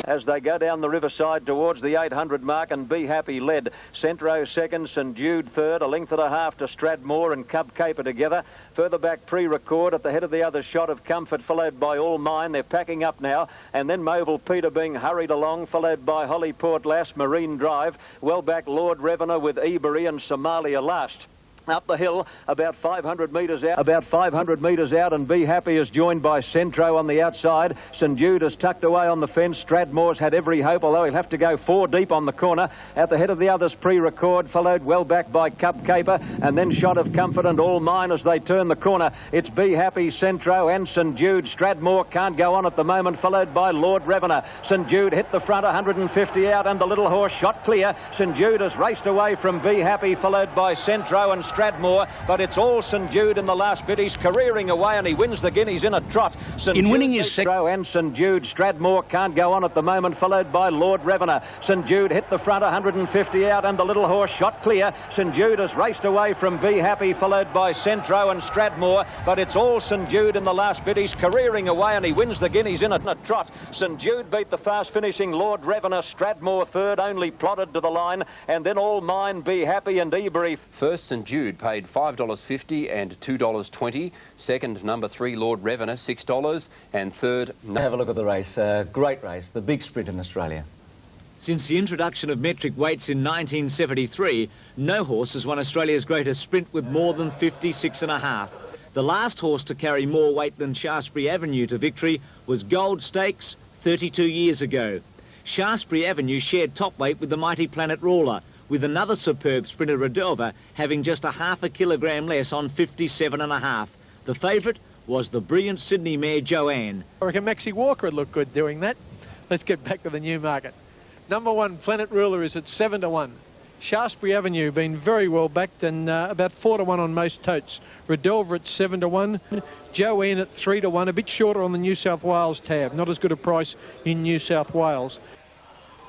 As they go down the riverside towards the 800 mark, and Be Happy led. Centro second, St Jude third, a length and a half to Stradmore and Cub Caper together. Further back pre-record at the head of the other, Shot of Comfort, followed by All Mine. They're packing up now, and then Movil Peter being hurried along, followed by Hollyport Lass, Marine Drive. Well back Lord Revenant with Ebury and Somalia last. Up the hill, about 500 metres out. About 500 metres out, and Be Happy is joined by Centro on the outside. St Jude is tucked away on the fence. Stradmore's had every hope, although he'll have to go 4 deep on the corner. At the head of the others, pre-record, followed well back by Cub Caper, and then Shot of Comfort and All Mine as they turn the corner. It's Be Happy, Centro and St Jude. Stradmore can't go on at the moment, followed by Lord Revenant. St Jude hit the front, 150 out, and the little horse shot clear. St Jude has raced away from Be Happy, followed by Centro and Stradmore, but it's all St Jude in the last bit. He's careering away, and he wins the Guineas in a trot. In winning his Centro and St Jude. Stradmore can't go on at the moment, followed by Lord Revenant. St Jude hit the front, 150 out, and the little horse shot clear. St Jude has raced away from Be Happy, followed by Centro and Stradmore, but it's all St Jude in the last bit. He's careering away, and he wins the Guineas in a trot. St Jude beat the fast finishing Lord Revenant. Stradmore third, only plotted to the line, and then All Mine, Be Happy and Ebury. First, St Jude paid $5.50 and $2.20. Second, number 3, Lord Revenant, $6. And third... Have a look at the race. Great race, the big sprint in Australia. Since the introduction of metric weights in 1973, no horse has won Australia's greatest sprint with more than 56.5. The last horse to carry more weight than Shaftesbury Avenue to victory was Gold Stakes 32 years ago. Shaftesbury Avenue shared top weight with the mighty Planet Ruler, with another superb sprinter, Redelva, having just a half a kilogram less on 57.5. The favourite was the brilliant Sydney mare Joanne. I reckon Maxie Walker would look good doing that. Let's get back to the Newmarket. Number 1, Planet Ruler, is at 7-1. Shaftesbury Avenue been very well backed, and about 4-1 on most totes. Redelva at 7-1. Joanne at 3-1, a bit shorter on the New South Wales tab. Not as good a price in New South Wales.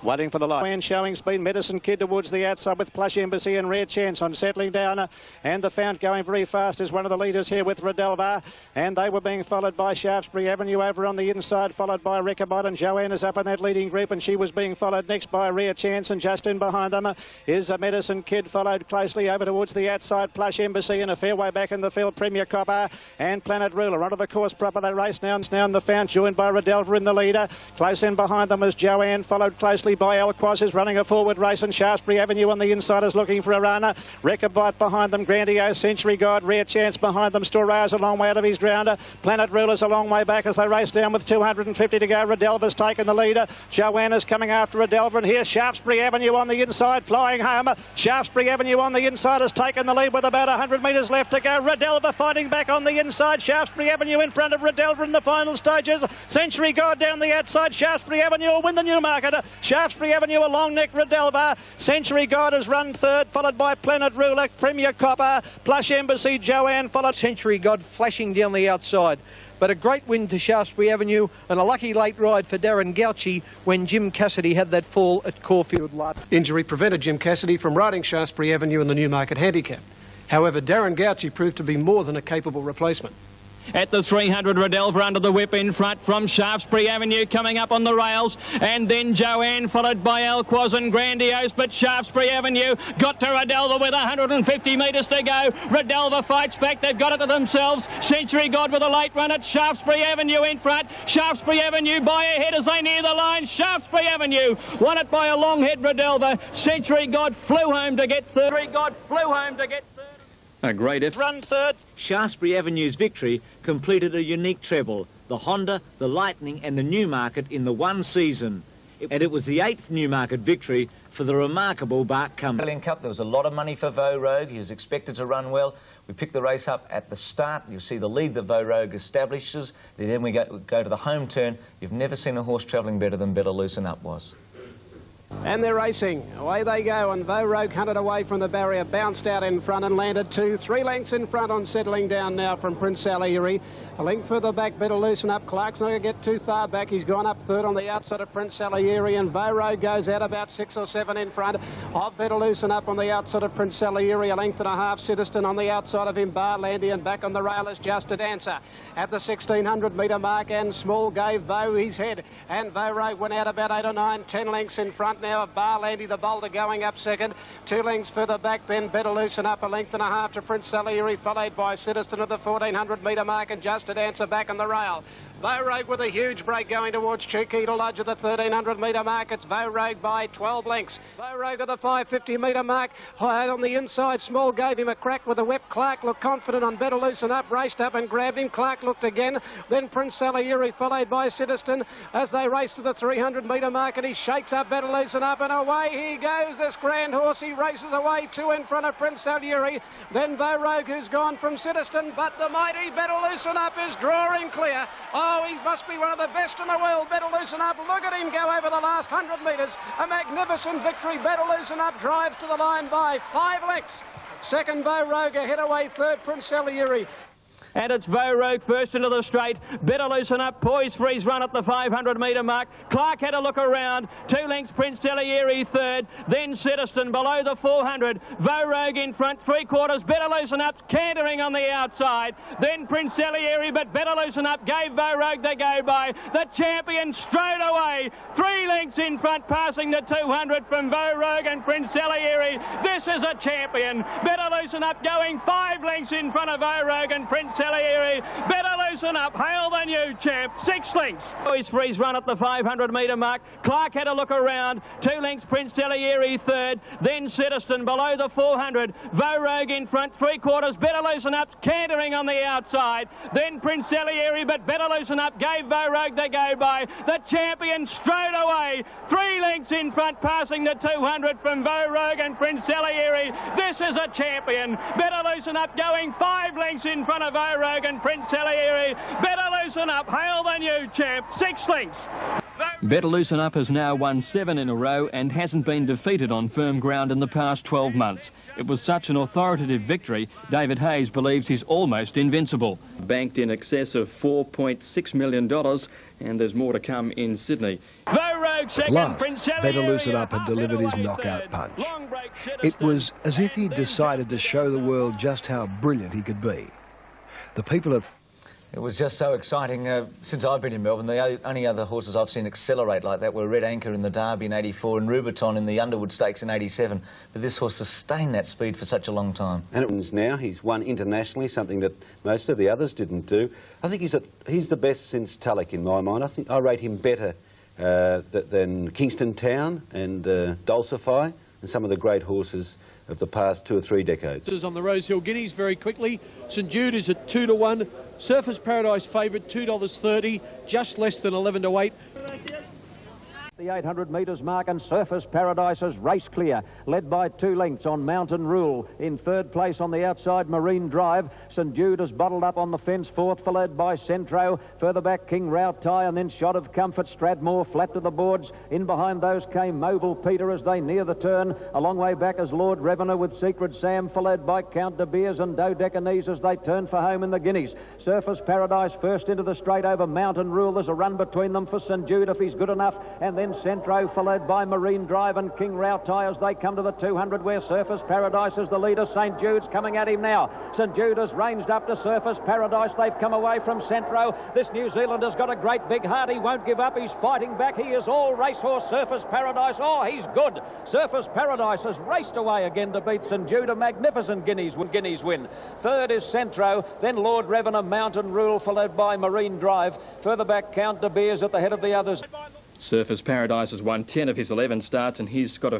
Waiting for the line. And showing speed, Medicine Kid towards the outside with Plush Embassy and Rare Chance on settling down. And the Fount going very fast is one of the leaders here with Redelva. And they were being followed by Shaftesbury Avenue over on the inside, followed by Rechabot. And Joanne is up in that leading group, and she was being followed next by Rare Chance. And just in behind them is a Medicine Kid, followed closely over towards the outside, Plush Embassy, and a fair way back in the field, Premier Copper and Planet Ruler. Onto the course proper, they race now in the Fount, joined by Redelva in the leader. Close in behind them is Joanne, followed closely by Alquaz, is running a forward race, and Shaftesbury Avenue on the inside is looking for a runner. Rechabot behind them, Grandiose, Century God, Rare Chance behind them. Stora's a long way out of his grounder. Planet Ruler's a long way back as they race down with 250 to go. Redelva's taken the leader. Joanna's coming after Redelva, and here's Shaftesbury Avenue on the inside, flying home. Shaftesbury Avenue on the inside has taken the lead with about 100 metres left to go. Redelva fighting back on the inside. Shaftesbury Avenue in front of Redelva in the final stages. Century God down the outside. Shaftesbury Avenue will win the Newmarket. Shaftesbury Avenue a long neck, Redelva. Century God has run third, followed by Planet Ruler, Premier Copper, Plush Embassy, Joanne, followed. Century God flashing down the outside. But a great win to Shaftesbury Avenue, and a lucky late ride for Darren Gauci when Jim Cassidy had that fall at Caulfield last. Injury prevented Jim Cassidy from riding Shaftesbury Avenue in the Newmarket handicap. However, Darren Gauci proved to be more than a capable replacement. At the 300, Redelva under the whip in front from Shaftesbury Avenue coming up on the rails, and then Joanne followed by Alquoz and Grandiose, but Shaftesbury Avenue got to Redelva with 150 metres to go. Redelva fights back, they've got it to themselves. Century God with a late run at Shaftesbury Avenue in front. Shaftesbury Avenue by a head as they near the line. Shaftesbury Avenue won it by a long head, Redelva. Century God flew home to get third. A great effort. Run third. Shaftesbury Avenue's victory completed a unique treble, the Honda, the Lightning and the Newmarket in the one season. And it was the 8th Newmarket victory for the remarkable Bart Cummins. Australian Cup, there was a lot of money for Vo Rogue. He was expected to run well. We picked the race up at the start. You'll see the lead that Vo Rogue establishes. Then we go to the home turn. You've never seen a horse travelling better than Better Loosen Up was. And they're racing. Away they go, and Vo Rogue hunted away from the barrier, bounced out in front and landed 3 lengths in front on settling down now from Prince Salieri. A length further back, Better Loosen Up. Clark's not going to get too far back. He's gone up third on the outside of Prince Salieri, and Vo Rogue goes out about 6 or 7 in front of Better Loosen Up on the outside of Prince Salieri. A length and a half, Citizen on the outside of him, Barlandy, and back on the rail is Just a Dancer. At the 1600 metre mark, and Small gave Vo his head, and Vo Rogue went out about 8 or 9, 10 lengths in front now of Barlandy, the bolter, going up second. 2 lengths further back, then Better Loosen Up, a length and a half to Prince Salieri, followed by Citizen at the 1400 metre mark, and Just a Dancer back on the rail. Vo Rogue with a huge break going towards Chiquita Lodge at the 1300 metre mark. It's Vo Rogue by 12 lengths. Vo Rogue at the 550 metre mark. High on the inside, Small gave him a crack with a whip. Clark looked confident on Better Loosen Up, raced up and grabbed him. Clark looked again. Then Prince Salieri followed by Citizen as they race to the 300 metre mark, and he shakes up Better Loosen Up, and away he goes. This grand horse, he races away 2 in front of Prince Salieri. Then Vo Rogue, who's gone from Citizen, but the mighty Better Loosen Up is drawing clear. Oh, he must be one of the best in the world, Better Loosen Up. Look at him go over the last 100 metres. A magnificent victory. Better Loosen Up drives to the line by 5 lengths. Second, Vo Rogue ahead away. Third, Prince Salieri. And it's Vo Rogue first into the straight. Better Loosen Up, poised for his run at the 500 metre mark. Clark had a look around. 2 lengths, Prince Salieri third. Then Citizen below the 400. Vo Rogue in front, 3/4. Better Loosen Up cantering on the outside. Then Prince Salieri, but Better Loosen Up gave Vo Rogue the go by. The champion strode away. 3 lengths in front, passing the 200 from Vo Rogue and Prince Salieri. This is a champion. Better Loosen Up going 5 lengths in front of Vo Rogue and Prince Salieri. Better Loosen Up, hail the new champ, 6 lengths. He's for his run at the 500 metre mark. Clark had a look around. 2 lengths, Prince Salieri third. Then Citizen below the 400. Vo Rogue in front, 3/4. Better Loosen Up cantering on the outside. Then Prince Salieri, but Better Loosen Up gave Vo Rogue the go by. The champion strode away. 3 lengths in front, passing the 200 from Vo Rogue and Prince Salieri. This is a champion. Better Loosen Up going 5 lengths in front of Vo Rogue and Prince Salieri. Better Loosen Up, hail the new champ, 6 lengths. Better Loosen Up has now won 7 in a row and hasn't been defeated on firm ground in the past 12 months. It was such an authoritative victory, David Hayes believes he's almost invincible. Banked in excess of $4.6 million, and there's more to come in Sydney. At last, Better Loosen Up had delivered his knockout punch. It was as if he'd decided to show the world just how brilliant he could be. The people of... It was just so exciting. Since I've been in Melbourne, the only other horses I've seen accelerate like that were Red Anchor in the Derby in '84 and Rubiton in the Underwood Stakes in '87. But this horse sustained that speed for such a long time. And it wins now. He's won internationally, something that most of the others didn't do. I think he's the best since Tulloch in my mind. I think I rate him better than Kingston Town and Dulcify and some of the great horses of the past 2 or 3 decades. On the Rosehill Guineas very quickly. St Jude is at 2 to 1. Surfers Paradise favourite, $2.30, just less than 11 to 8. The 800 metres mark, and Surfers Paradise is race clear, led by 2 lengths on Mountain Rule. In third place on the outside, Marine Drive. St Jude is bottled up on the fence, fourth, followed by Centro. Further back, King Rautai, and then Shot of Comfort. Stradmore flat to the boards. In behind those came Mobile Peter as they near the turn. A long way back is Lord Revenue with Secret Sam, followed by Count de Beers and Dodecanese as they turn for home in the Guineas. Surfers Paradise first into the straight over Mountain Rule. There's a run between them for St Jude if he's good enough, and then then Centro, followed by Marine Drive and King Rautai as they come to the 200, where Surface Paradise is the leader. St Jude's coming at him now. St Jude has ranged up to Surface Paradise. They've come away from Centro. This New Zealander's got a great big heart. He won't give up. He's fighting back. He is all racehorse Surface Paradise. Oh, he's good. Surface Paradise has raced away again to beat St Jude. A magnificent Guineas win. Third is Centro, then Lord Revenant, Mountain Rule, followed by Marine Drive. Further back, Count de Beers at the head of the others. Surface Paradise has won 10 of his 11 starts, and he's got a...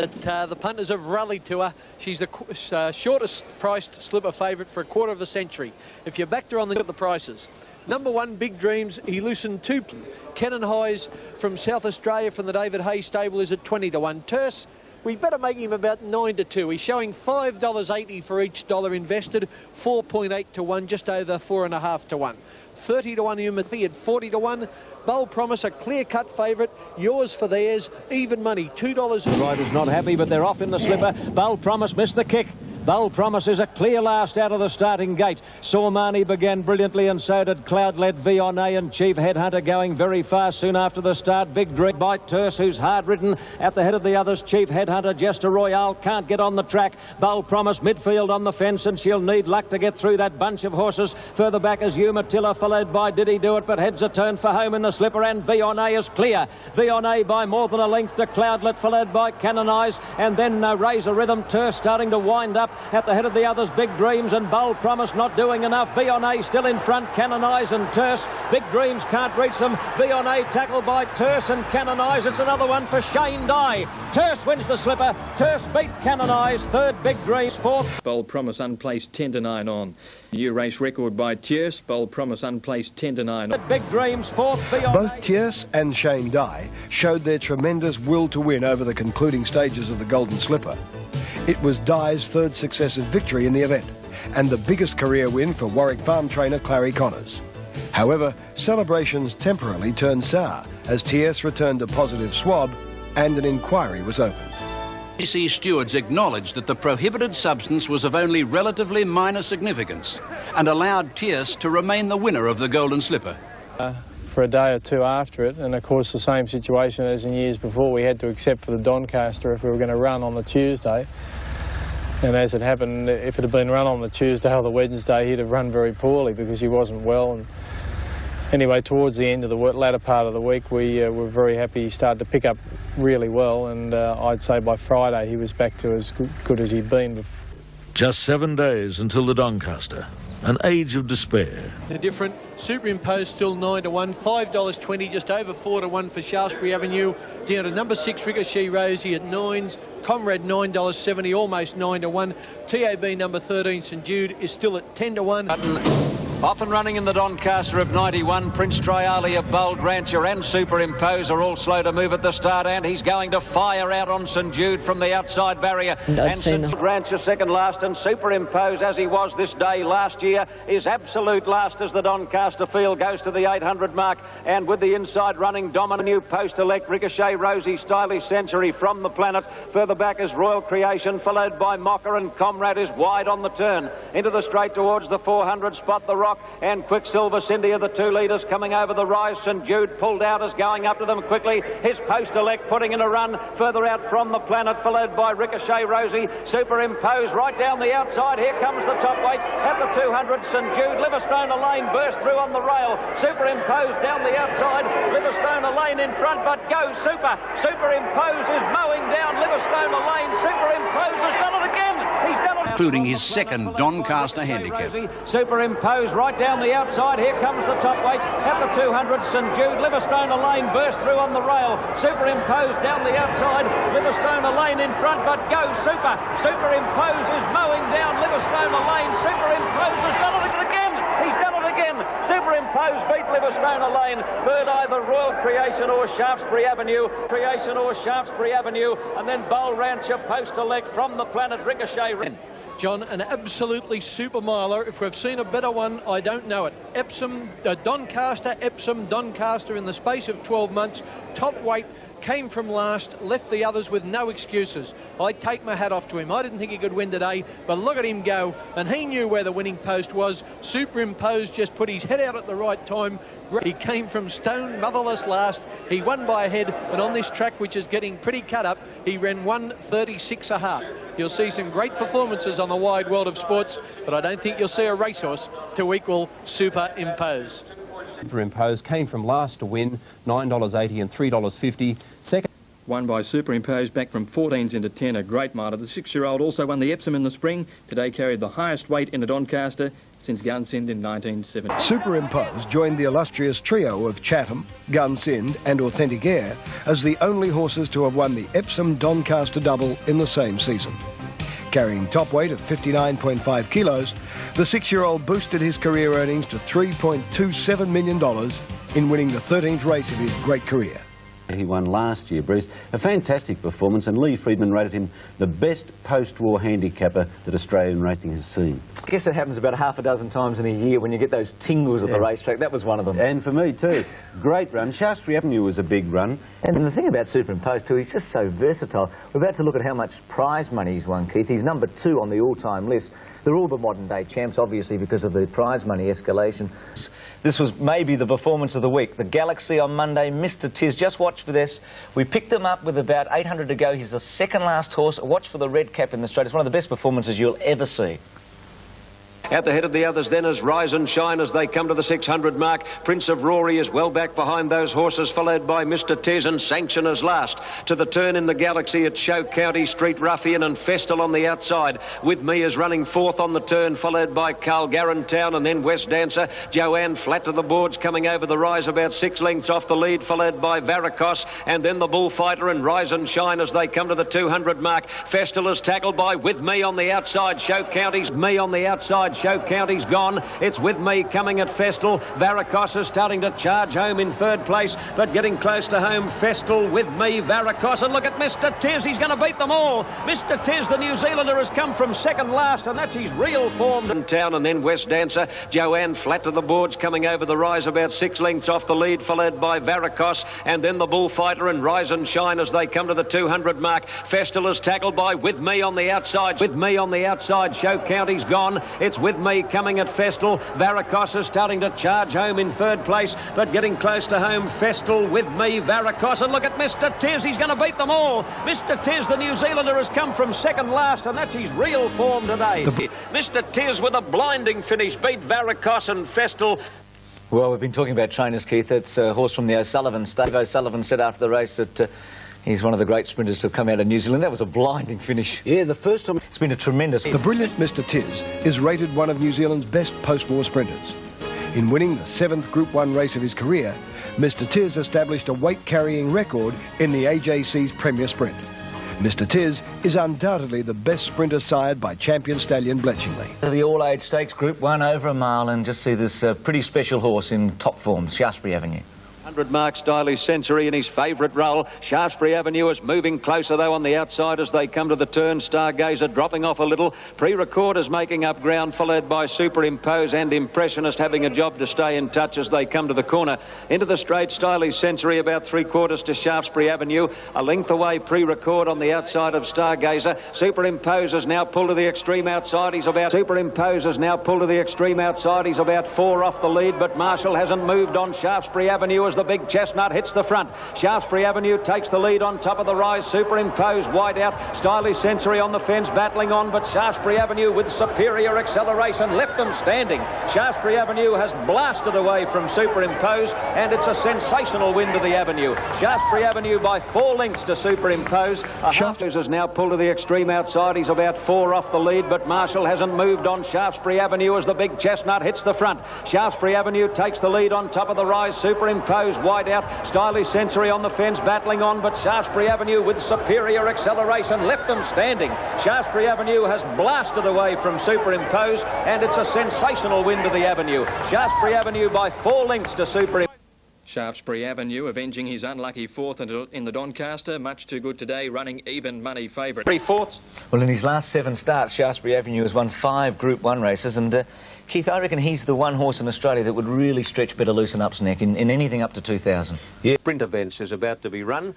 The punters have rallied to her. She's the shortest priced slipper favourite for a quarter of a century. If you backed her on the prices. Number 1, Big Dreams, he loosened 2. Cannon Highs from South Australia from the David Hay stable is at 20 to 1. Terse, we better make him about 9 to 2. He's showing $5.80 for each dollar invested, 4.8 to 1, just over 4.5 to 1. 30 to 1 Umathy at 40 to 1. Bold Promise, a clear-cut favourite. Yours for theirs, even money, $2. The rider's not happy, but they're off in the slipper. Bold Promise missed the kick. Bold Promise is a clear last out of the starting gate. Saumani began brilliantly, and so did Cloudlet, Vionnet and Chief Headhunter going very fast soon after the start. Big Dream by Terse, who's hard-ridden at the head of the others. Chief Headhunter, Jester Royale can't get on the track. Bold Promise midfield on the fence, and she'll need luck to get through that bunch of horses. Further back is Umatilla, followed by Did He Do It, but heads a turn for home in the slipper, and Vionnet is clear. Vionnet by more than a length to Cloudlet, followed by Canonize, and then Razor Rhythm. Terse starting to wind up at the head of the others. Big Dreams and Bold Promise not doing enough. Vionnet still in front. Canonize and Terse. Big Dreams can't reach them. Vionnet tackled by Terse and Canonize. It's another one for Shane Dye. Terse wins the slipper. Terse beat Canonize. Third, Big Dreams. Fourth, Bold Promise unplaced 10 to 9 on. New race record by Tierce. Bold Promise unplaced 10 to 9 on. Big Dreams. Fourth, Vionnet. Both Tierce and Shane Dye showed their tremendous will to win over the concluding stages of the Golden Slipper. It was Dye's third successive victory in the event, and the biggest career win for Warwick Farm trainer Clary Connors. However, celebrations temporarily turned sour as Tierce returned a positive swab and an inquiry was opened. ABC stewards acknowledged that the prohibited substance was of only relatively minor significance and allowed Tierce to remain the winner of the Golden Slipper. For a day or two after it, and of course the same situation as in years before, we had to accept for the Doncaster if we were going to run on the Tuesday. And as it happened, if it had been run on the Tuesday or the Wednesday, he'd have run very poorly because he wasn't well. And anyway, towards the end of the latter part of the week, we were very happy. He started to pick up really well, and I'd say by Friday he was back to as good as he'd been before. Just 7 days until the Doncaster. An age of despair. The different Superimposed still 9 to 1, $5.20, just over 4 to 1 for Shaftesbury Avenue. Down to number 6 Ricochet Rosie at 9s. Comrade $9.70, almost 9 to 1. TAB number 13 St Jude is still at 10 to 1. Off and running in the Doncaster of 91. Prince Triali of Bold Rancher and Superimpose are all slow to move at the start, and he's going to fire out on St Jude from the outside barrier. And St Rancher second last, and Superimpose, as he was this day last year, is absolute last as the Doncaster field goes to the 800 mark. And with the inside running, dominant new post-elect Ricochet Rosie, Stylish Century from the Planet. Further back is Royal Creation, followed by Mocker, and Comrade is wide on the turn. Into the straight towards the 400 spot, the Rock and Quicksilver Cindy are the two leaders coming over the rise. St Jude pulled out as going up to them quickly. His post-elect putting in a run further out from the Planet, followed by Ricochet Rosie. Superimpose right down the outside. Here comes the top weight at the 200. St Jude, Liverstone Lane burst through on the rail. Superimpose down the outside. Liverstone Lane in front, but go Super. Superimpose is mowing down Liverstone Lane. Superimpose has done it again. He's done it. Including his second Doncaster handicap. Superimpose right down the outside. Here comes the top weight at the 200. St Jude, Liverstone Lane burst through on the rail. Superimpose down the outside. Liverstone Lane in front, but go Super. Superimpose is mowing down Liverstone Lane. Superimpose has done it again. He's done it again. Superimpose beat Liverstone Lane. Third either Royal Creation or Shaftesbury Avenue. Creation or Shaftesbury Avenue. And then Bold Rancher post-elect from the Planet Ricochet. John, an absolutely super miler. If we've seen a better one, I don't know it. Epsom, Doncaster, Epsom, Doncaster in the space of 12 months. Top weight, came from last, left the others with no excuses. I take my hat off to him. I didn't think he could win today, but look at him go, and he knew where the winning post was. Superimposed just put his head out at the right time. He came from stone motherless last. He won by a head, and on this track, which is getting pretty cut up, he ran 1:36.5. You'll see some great performances on the wide world of sports, but I don't think you'll see a racehorse to equal Superimpose. Superimpose came from last to win, $9.80 and $3.50. Second. Won by Superimpose, back from 14s into 10, a great miler. The 6-year-old also won the Epsom in the spring. Today carried the highest weight in a Doncaster since Gunsynd in 1970. Superimpose joined the illustrious trio of Chatham, Gunsynd and Authentic Air as the only horses to have won the Epsom Doncaster double in the same season. Carrying top weight of 59.5 kilos, the 6-year-old boosted his career earnings to $3.27 million in winning the 13th race of his great career. He won last year, Bruce. A fantastic performance, and Lee Friedman rated him the best post-war handicapper that Australian racing has seen. I guess it happens about half a dozen times in a year when you get those tingles at the racetrack. That was one of them. And for me too. Great run. Shaftesbury Avenue was a big run. And the thing about Superimpose too, he's just so versatile. We're about to look at how much prize money he's won, Keith. He's number 2 on the all-time list. They're all the modern-day champs, obviously, because of the prize money escalation. This was maybe the performance of the week. The Galaxy on Monday, Mr. Tiz. Just watch for this. We picked him up with about 800 to go. He's the second last horse. Watch for the red cap in the straight. It's one of the best performances you'll ever see. At the head of the others then is Rise and Shine as they come to the 600 mark. Prince of Rory is well back behind those horses, followed by Mr. Tez and Sanction as last. To the turn in the Galaxy, it's Show County, Street Ruffian and Festal on the outside. With Me is running fourth on the turn, followed by Carl Town and then West Dancer. Joanne flat to the boards, coming over the rise about 6 lengths off the lead, followed by Varicos and then the Bullfighter and Rise and Shine as they come to the 200 mark. Festal is tackled by With Me on the outside. Show County's Me on the outside. Show County's gone. It's With Me coming at Festal. Varicos is starting to charge home in third place, but getting close to home. Festal, With Me, Varicos, and look at Mr. Tiz. He's going to beat them all. Mr. Tiz, the New Zealander, has come from second last, and that's his real form. In town and then West Dancer. Joanne flat to the boards, coming over the rise about 6 lengths off the lead, followed by Varicos and then the Bullfighter and Rise and Shine as they come to the 200 mark. Festal is tackled by With Me on the outside. With Me on the outside. Show County's gone. It's With Me coming at Festal. Varicos is starting to charge home in third place, but getting close to home. Festal, With Me, Varicos, and look at Mr. Tiz. He's going to beat them all. Mr. Tiz, the New Zealander, has come from second last, and that's his real form today. Mr. Tiz with a blinding finish beat Varicos and Festal. Well, we've been talking about trainers, Keith. It's a horse from the O'Sullivan Stable. O'Sullivan said after the race that he's one of the great sprinters to come out of New Zealand. That was a blinding finish. Yeah, the first time. It's been a tremendous... The brilliant Mr. Tiz is rated one of New Zealand's best post-war sprinters. In winning the 7th Group 1 race of his career, Mr. Tiz established a weight-carrying record in the AJC's Premier Sprint. Mr. Tiz is undoubtedly the best sprinter sired by champion stallion Bletchingley. The all-age stakes, Group 1, over a mile, and just see this pretty special horse in top form, Shaftesbury Avenue. 100 mark Stylish Sensory in his favourite role. Shaftesbury Avenue is moving closer though on the outside as they come to the turn. Stargazer dropping off a little. Pre-Record is making up ground, followed by Superimpose and Impressionist having a job to stay in touch as they come to the corner. Into the straight, Stylish Sensory about 3/4 to Shaftesbury Avenue. A length away, Pre-Record on the outside of Stargazer. Superimpose is now pulled to the extreme outside. Superimpose is now pulled to the extreme outside. He's about 4 off the lead, but Marshall hasn't moved on. Shaftesbury Avenue as the big chestnut hits the front. Shaftesbury Avenue takes the lead on top of the rise. Superimpose wide out. Stylish Sensory on the fence battling on, but Shaftesbury Avenue with superior acceleration left them standing. Shaftesbury Avenue has blasted away from Superimpose, and it's a sensational win to the Avenue. Shaftesbury Avenue by 4 lengths to Superimpose. Shaftesbury is now pulled to the extreme outside. He's about 4 off the lead, but Marshall hasn't moved on. Shaftesbury Avenue as the big chestnut hits the front. Shaftesbury Avenue takes the lead on top of the rise. Superimpose wide out. Stylish Sensory on the fence battling on, but Shaftesbury Avenue with superior acceleration left them standing. Shaftesbury Avenue has blasted away from Superimpose, and it's a sensational win to the Avenue. Shaftesbury Avenue by 4 lengths to Superimpose. Shaftesbury Avenue avenging his unlucky 4th in the Doncaster. Much too good today, running even money favourite. 3/4. Well, in his last 7 starts, Shaftesbury Avenue has won 5 Group 1 races, and Keith, I reckon he's the one horse in Australia that would really stretch Better Loosen Up's neck in anything up to 2,000. Yeah. Sprint events is about to be run.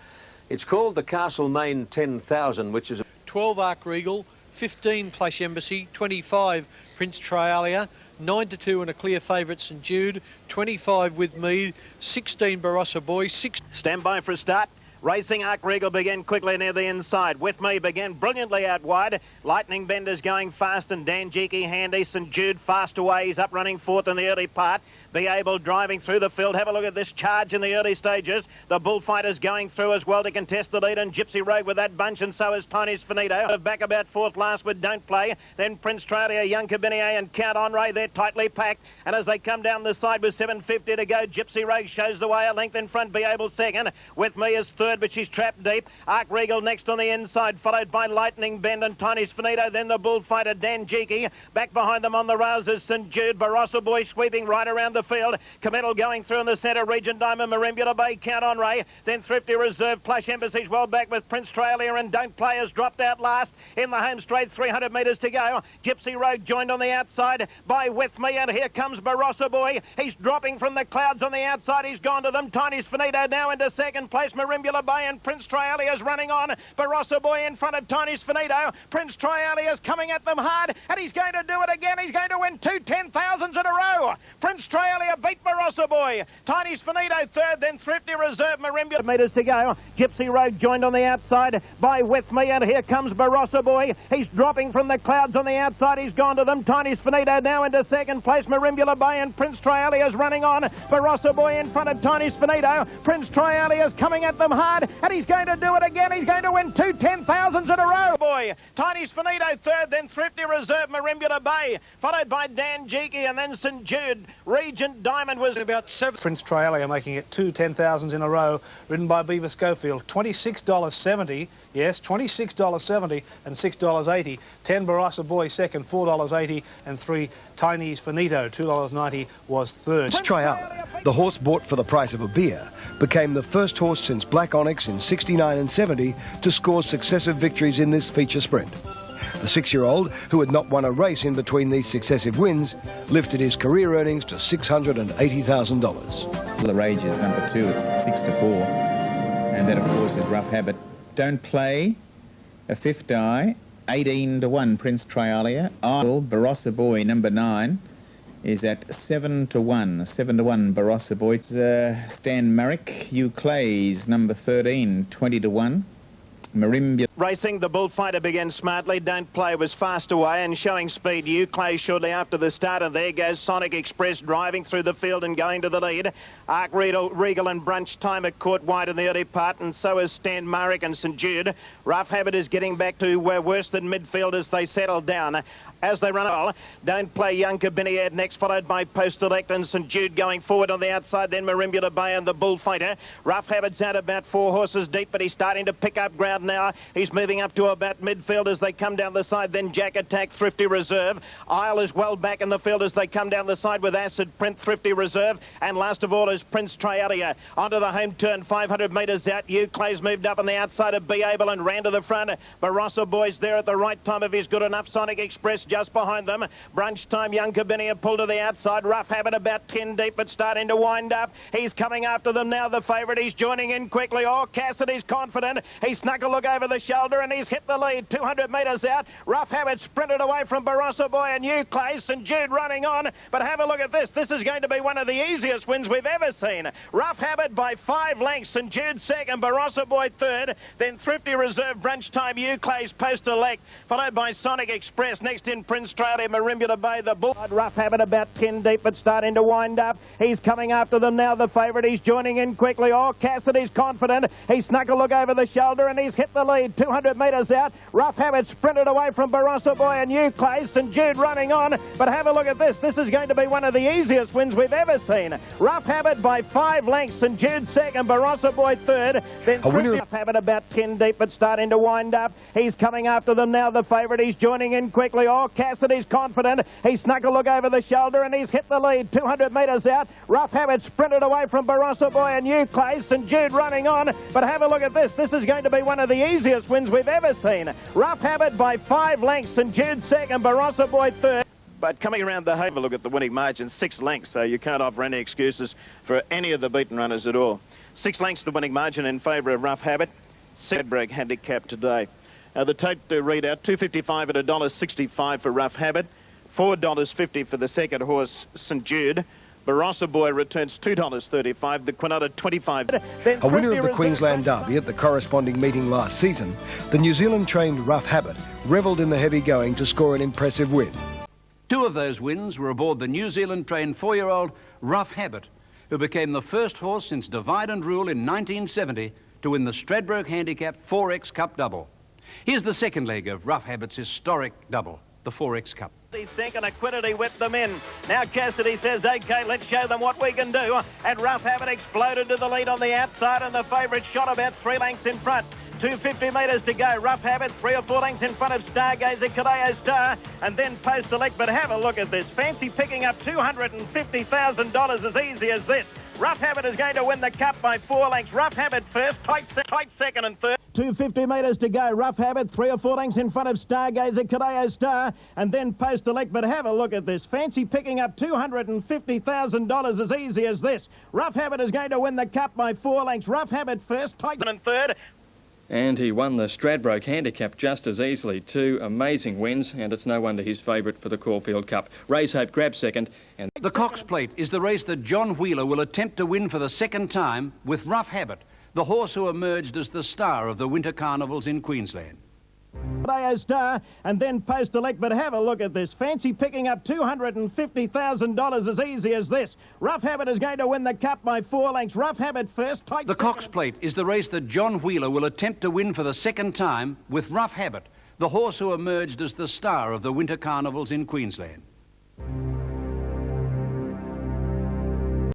It's called the Castlemaine 10,000, which is 12 Ark Regal, 15 Plush Embassy, 25 Prince Trialia, 9-2 and a clear favourite St Jude, 25 With Me, 16 Barossa Boy, 6... Stand by for a start. Racing Ark Regal began quickly near the inside. With Me began brilliantly out wide. Lightning Bender's going fast and Dan Jeeky handy. St Jude fast away. He's up running fourth in the early part. Be Able driving through the field. Have a look at this charge in the early stages. The Bullfighter's going through as well to contest the lead, and Gypsy Rogue with that bunch, and so is Tiny's Finito. Back about fourth last with Don't Play. Then Prince Tralia, Young Cabinier and Count Henri. They're tightly packed, and as they come down the side with 7.50 to go, Gypsy Rogue shows the way a length in front. Be Able second. With Me is third, but she's trapped deep. Ark Regal next on the inside, followed by Lightning Bend and Tiny's Finito. Then the Bullfighter Dan Jeeky. Back behind them on the rails is St Jude. Barossa Boy sweeping right around the field. Cometal going through in the centre. Regent Diamond, Marimbula Bay, Count Henri. Then Thrifty Reserve, Plush Embassy's well back with Prince Tralia, and Don't Play has dropped out last in the home straight. 300 metres to go. Gypsy Rogue joined on the outside by With Me, and here comes Barossa Boy. He's dropping from the clouds on the outside. He's gone to them. Tiny's Finito now into second place. Marimbula Bay and Prince Trialia's running on. Barossa Boy in front of Tiny's Finito. Prince Trialia's coming at them hard, and he's going to do it again. He's going to win 2 10,000s in a row. Prince Trialia beat Barossa Boy. Tiny's Finito third, then Thrifty Reserve, Marimbula. Metres to go. Gypsy Rogue joined on the outside by With Me, and here comes Barossa Boy. He's dropping from the clouds on the outside. He's gone to them. Tiny's Finito now into second place. Marimbula Bay and Prince Trialia's running on. Barossa Boy in front of Tiny's Finito. Prince Trialia's coming at them hard, and he's going to do it again. He's going to win 2 10,000s in a row. Boy, Tiny's Finito third, then Thrifty Reserve, Marimbula Bay, followed by Dan Jeeky, and then St Jude. Regent Diamond was about 7. Prince Trialia making it 2 10,000s in a row, ridden by Beaver Schofield. $26.70, yes, $26.70 and $6.80. 10 Barossa Boy second, $4.80, and 3 Tiny's Finito, $2.90 was third. Trialia, the horse bought for the price of a beer, became the first horse since Black Onyx in 69 and 70 to score successive victories in this feature sprint. The 6-year-old, who had not won a race in between these successive wins, lifted his career earnings to $680,000. The Rage is number 2, it's 6-4, and that of course is Rough Habit. Don't Play, a 5th die, 18-1 Prince Trialia. Barossa Boy, number 9, is at 7-1, 7-1 Barossa Boy. Stan Marrick, Hugh Clays, number 13, 20-1. Marimbula. Racing, the Bullfighter began smartly. Don't Play was fast away and showing speed. Clay shortly after the start, and there goes Sonic Express driving through the field and going to the lead. Ark Regal and Brunch Time are caught wide in the early part, and so is Stan Marrick and St Jude. Rough Habit is getting back to worse than midfield as they settle down. As they run all, Don't Play, Young Cabinier next, followed by Post Elect and St Jude going forward on the outside, then Marimbula Bay and the Bullfighter. Rough Habit's out about 4 horses deep, but he's starting to pick up ground now. He's moving up to about midfield as they come down the side, then Jack Attack, Thrifty Reserve. Isle is well back in the field as they come down the side with Acid Print, Thrifty Reserve, and last of all is Prince Trialia. Onto the home turn, 500 metres out. Clay's moved up on the outside of Be Able and ran to the front. Barossa Boy's there at the right time if he's good enough. Sonic Express just behind them. Brunch Time, Young Cabinier pulled to the outside. Rough Habit about 10 deep, but starting to wind up. He's coming after them now, the favourite. He's joining in quickly. Oh, Cassidy's confident. He snuck a look over the shoulder and he's hit the lead. 200 metres out. Rough Habit sprinted away from Barossa Boy and Clay. St Jude running on. But have a look at this. This is going to be one of the easiest wins we've ever seen. Rough Habit by 5 lengths. St Jude second. Barossa Boy third. Then Thrifty Reserve, Brunch Time, Clay's Post Elect, followed by Sonic Express. Next in Prince Australia, Marimbula Bay, the Bull. Rough Habit about 10 deep, but starting to wind up. He's coming after them now, the favourite. He's joining in quickly. Oh, Cassidy's confident. He snuck a look over the shoulder and he's hit the lead. 200 metres out. Rough Habit sprinted away from Barossa Boy and Clay. St Jude running on. But have a look at this. This is going to be one of the easiest wins we've ever seen. Rough Habit by 5 lengths. St Jude second. Barossa Boy third. Then Rough Habit about 10 deep, but starting to wind up. He's coming after them now, the favourite. He's joining in quickly. Oh, Cassidy's confident. He snuck a look over the shoulder and he's hit the lead. 200 metres out. Rough Habit sprinted away from Barossa Boy and Clay. St Jude running on. But have a look at this. This is going to be one of the easiest wins we've ever seen. Rough Habit by 5 lengths. St Jude second. Barossa Boy third. But coming around the have a look at the winning margin, 6 lengths, so you can't offer any excuses for any of the beaten runners at all. 6 lengths the winning margin in favour of Rough Habit. Stradbroke handicap today. The tote readout, $2.55 at $1.65 for Rough Habit, $4.50 for the second horse, St Jude. Barossa Boy returns $2.35, the Quinata $25. A winner of the Queensland Derby at the corresponding meeting last season, the New Zealand-trained Rough Habit revelled in the heavy going to score an impressive win. 2 of those wins were aboard the New Zealand-trained 4-year-old Rough Habit, who became the first horse since Divide and Rule in 1970 to win the Stradbroke Handicap 4X Cup double. Here's the second leg of Rough Habit's historic double, the 4X Cup. Second, Equinity whipped them in. Now Cassidy says, OK, let's show them what we can do. And Rough Habit exploded to the lead on the outside, and the favourite shot about 3 lengths in front. 250 metres to go. Rough Habit 3 or 4 lengths in front of Stargazer, Cadeo Star, and then Post Select. But have a look at this. Fancy picking up $250,000 as easy as this. Rough Habit is going to win the Cup by 4 lengths. Rough Habit first, tight second and third. 250 metres to go. Rough Habit 3 or 4 lengths in front of Stargazer, Cadeo Star, and then Post Elect. But have a look at this. Fancy picking up $250,000 as easy as this. Rough Habit is going to win the Cup by 4 lengths. Rough Habit first, tight second and third. And he won the Stradbroke Handicap just as easily. 2 amazing wins, and it's no wonder he's favourite for the Caulfield Cup. Race Hope grabs second. And the Cox Plate is the race that John Wheeler will attempt to win for the second time with Rough Habit, the horse who emerged as the star of the winter carnivals in Queensland. Cadeo Star, and then Post Elect. But have a look at this. Fancy picking up $250,000 as easy as this. Rough Habit is going to win the Cup by 4 lengths. Rough Habit first, tight. The Cox Plate is the race that John Wheeler will attempt to win for the second time with Rough Habit, the horse who emerged as the star of the winter carnivals in Queensland.